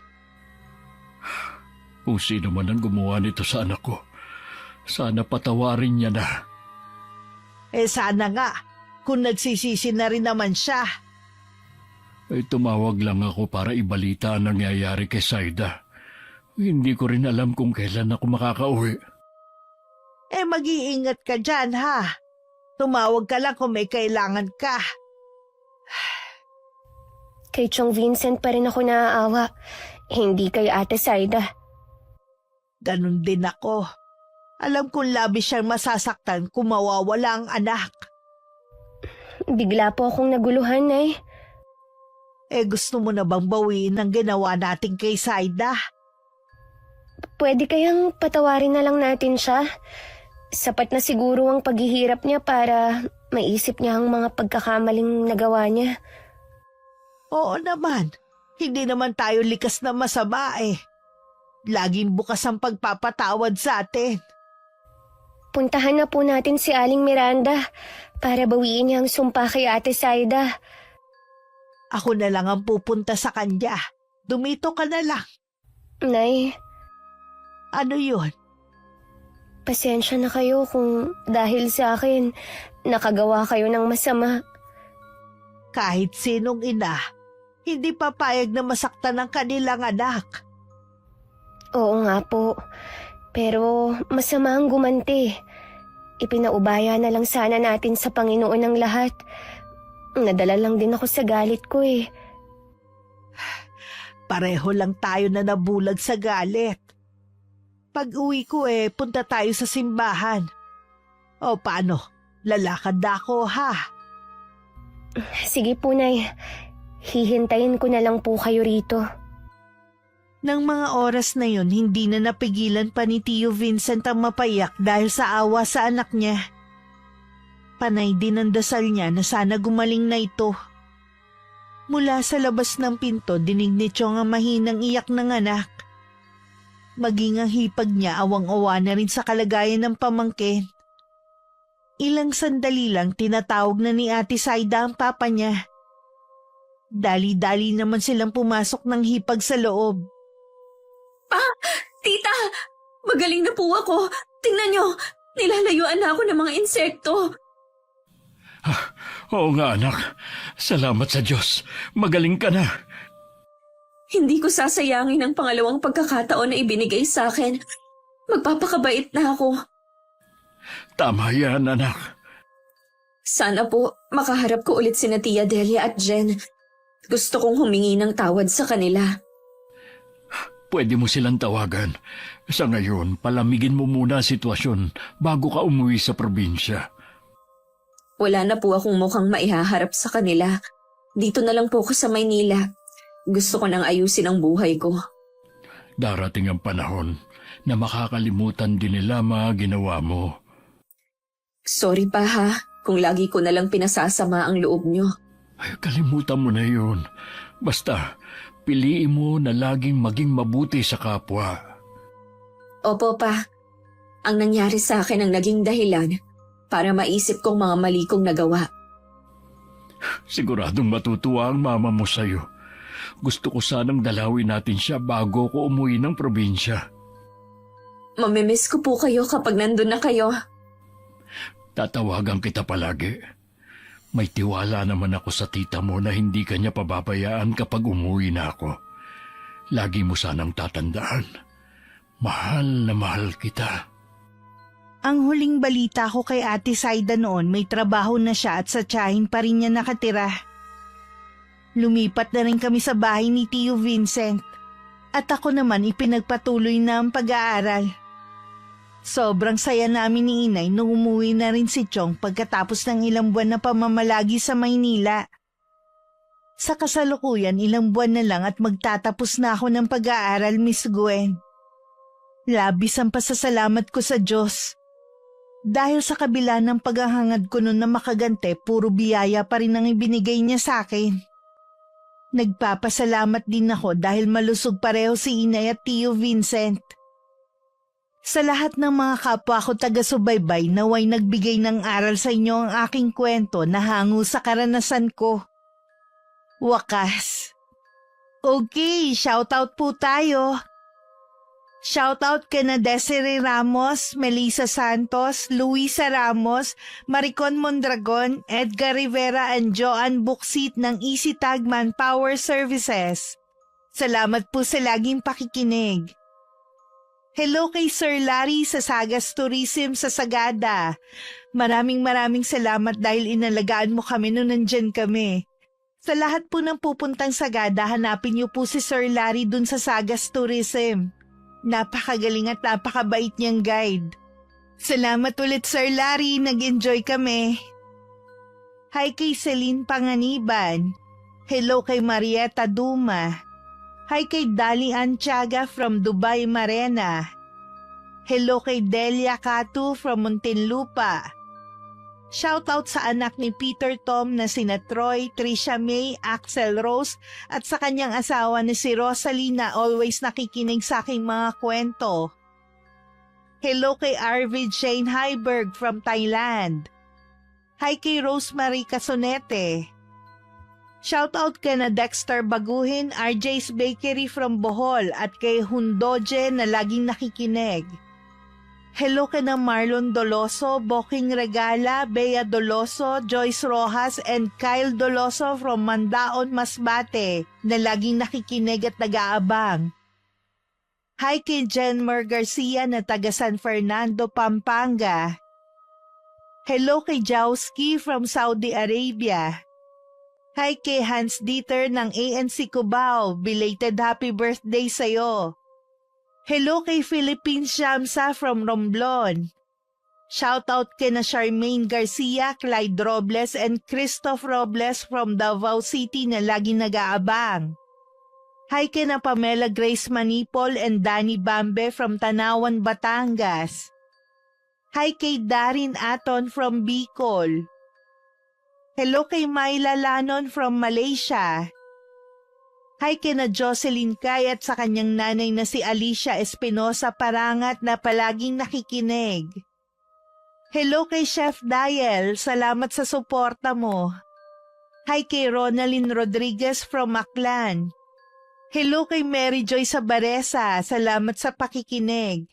Kung sino man ang gumawa nito sa anak ko, sana patawarin niya na. Sana nga, kung nagsisisi na rin naman siya. Ay tumawag lang ako para ibalita ang nangyayari kay Saida. Hindi ko rin alam kung kailan ako makakauwi. Mag-iingat ka dyan ha. Tumawag ka lang kung may kailangan ka. Kay Chong Vincent pa rin ako naaawa. Hindi kay Ate Saida. Ganon din ako. Alam kong labis siyang masasaktan kung mawawala ang anak. Bigla po akong naguluhan, Nay. Gusto mo na bang bawiin ang ginawa natin kay Saida? Pwede kayang patawarin na lang natin siya? Sapat na siguro ang paghihirap niya para maisip niya ang mga pagkakamaling nagawa niya. Oo naman. Hindi naman tayo likas na masama eh. Laging bukas ang pagpapatawad sa atin. Puntahan na po natin si Aling Miranda para bawiin niya ang sumpa kay Ate Saida. Ako na lang ang pupunta sa kanya. Dumito ka na lang. Nay, Ano yun? pasensya na kayo kung dahil sa akin nakagawa kayo ng masama. Kahit sinong ina, hindi papayag na masaktan ang kanilang anak. Oo nga po, pero masama ang gumanti. Ipinaubaya na lang sana natin sa Panginoon ang lahat. Nadala lang din ako sa galit ko eh. Pareho lang tayo na nabulag sa galit. Pag uwi ko punta tayo sa simbahan. O paano? Lalakad na ako ha? Sige po, Nay. Hihintayin ko na lang po kayo rito. Nang mga oras na yon, hindi na napigilan pa ni Tio Vincent ang mapayak dahil sa awa sa anak niya. Panay din ang dasal niya na sana gumaling na ito. Mula sa labas ng pinto, dinig ni Chong ang mahinang iyak ng anak. Maging ang hipag niya awang-awa na rin sa kalagayan ng pamangkin. Ilang sandali lang tinatawag na ni Ate Saida ang papa niya. Dali-dali naman silang pumasok ng hipag sa loob. Tita, magaling na po ako. Tingnan nyo, nilalayuan na ako ng mga insekto. Oo nga anak, salamat sa Diyos. Magaling ka na. Hindi ko sasayangin ang pangalawang pagkakataon na ibinigay sa akin. Magpapakabait na ako. Tama yan anak. Sana po makaharap ko ulit sina Tia Delia at Jen. Gusto kong humingi ng tawad sa kanila. Pwede mo silang tawagan. Sa ngayon, palamigin mo muna ang sitwasyon bago ka umuwi sa probinsya. Wala na po akong mukhang maihaharap sa kanila. Dito na lang po ako sa Maynila. Gusto ko nang ayusin ang buhay ko. Darating ang panahon na makakalimutan din nila mga ginawa mo. Sorry pa ha, kung lagi ko na lang pinasasama ang loob nyo. Ay, kalimutan mo na yun. Basta, piliin mo na laging maging mabuti sa kapwa. Opo pa, ang nangyari sa akin ang naging dahilan para maisip kong mga mali kong nagawa. Siguradong matutuwa ang mama mo sa'yo. Gusto ko sanang dalawin natin siya bago ko umuwi ng probinsya. Mamimiss ko po kayo kapag nandun na kayo. Tatawagan kita palagi. May tiwala naman ako sa tita mo na hindi kanya pababayaan kapag umuwi na ako. Lagi mo sanang tatandaan. Mahal na mahal kita. Ang huling balita ko kay Ate Saida noon, may trabaho na siya at sa tiyahin pa rin niya nakatira. Lumipat na rin kami sa bahay ni Tio Vincent at ako naman ipinagpatuloy na ang pag-aaral. Sobrang saya namin ni Inay nung umuwi na rin si Chong pagkatapos ng ilang buwan na pamamalagi sa Maynila. Sa kasalukuyan, ilang buwan na lang at magtatapos na ako ng pag-aaral, Miss Gwen. Labis ang pasasalamat ko sa Diyos. Dahil sa kabila ng paghahangad ko noon na makagante, puro biyaya pa rin ang ibinigay niya sa akin. Nagpapasalamat din ako dahil malusog pareho si Inay at Tio Vincent. Sa lahat ng mga kapwa ko taga-subaybay, naway nagbigay ng aral sa inyo ang aking kwento na hango sa karanasan ko. Wakas. Okay, shoutout po tayo. Shoutout kina Desiree Ramos, Melissa Santos, Luisa Ramos, Maricon Mondragon, Edgar Rivera and Joanne Buksit ng Easy Tag Manpower Services. Salamat po sa laging pakikinig. Hello kay Sir Larry sa Sagas Tourism sa Sagada. Maraming salamat dahil inalagaan mo kami nung nandyan kami. Sa lahat po ng pupuntang Sagada, hanapin niyo po si Sir Larry dun sa Sagas Tourism. Napakagaling at napakabait niyang guide. Salamat ulit Sir Larry, nag-enjoy kami. Hi kay Celine Panganiban. Hello kay Marietta Duma. Hi kay Dali Antiaga from Dubai Marena. Hello kay Delia Catu from Muntinlupa. Shoutout sa anak ni Peter Tom na sina Troy, Trisha May, Axel Rose at sa kanyang asawa na si Rosalie na always nakikinig sa aking mga kwento. Hello kay Arvid Shane Heiberg from Thailand. Hi kay Rosemary Casonete. Shoutout kay na Dexter Baguhin, RJ's Bakery from Bohol at kay Hundoje na laging nakikinig. Hello kay na Marlon Doloso, Boking Regala, Bea Doloso, Joyce Rojas, and Kyle Doloso from Mandaon, Masbate na laging nakikinig at nag-aabang. Hi kay Jenmer Garcia na taga San Fernando, Pampanga. Hello kay Jowski from Saudi Arabia. Hi kay Hans Dieter ng ANC Cubao, belated happy birthday sa'yo. Hello kay Philippine Shamsa from Romblon. Shoutout kay na Charmaine Garcia, Clyde Robles, and Christoph Robles from Davao City na laging nag-aabang. Hi kay na Pamela Grace Manipol and Danny Bambe from Tanawan, Batangas. Hi kay Darin Aton from Bicol. Hello kay Myla Lanon from Malaysia. Hi kina Jocelyn Kay at sa kanyang nanay na si Alicia Espinosa Parangat na palaging nakikinig. Hello kay Chef Dial, salamat sa suporta mo. Hi kay Ronalyn Rodriguez from Aklan. Hello kay Mary Joy Sabaresa, salamat sa pakikinig.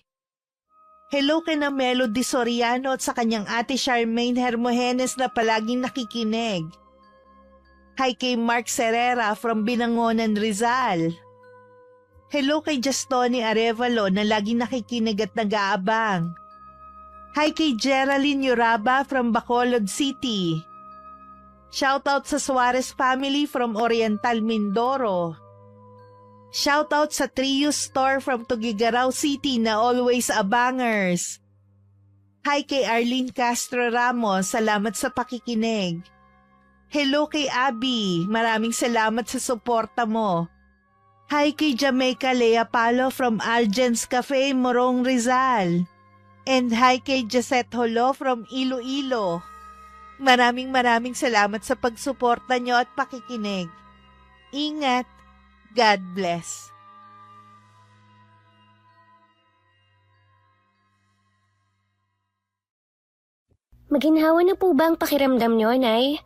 Hello kay na Melody Soriano at sa kanyang ate Charmaine Hermogenes na palaging nakikinig. Hi kay Mark Serrera from Binangonan, Rizal. Hello kay Justoni Arevalo na laging nakikinig at nag-aabang. Hi kay Geraldine Yuraba from Bacolod City. Shoutout sa Suarez family from Oriental Mindoro. Shoutout sa Trius Store from Tugigaraw City na always abangers. Hi kay Arlene Castro Ramos, salamat sa pakikinig. Hello kay Abby, maraming salamat sa suporta mo. Hi kay Jamaica Lea Palo from Algens Cafe, Morong Rizal. And hi kay Josette Holo from Iloilo. Maraming salamat sa pagsuporta nyo at pakikinig. Ingat. God bless. Maginhawa na po ba ang pakiramdam nyo, Nay?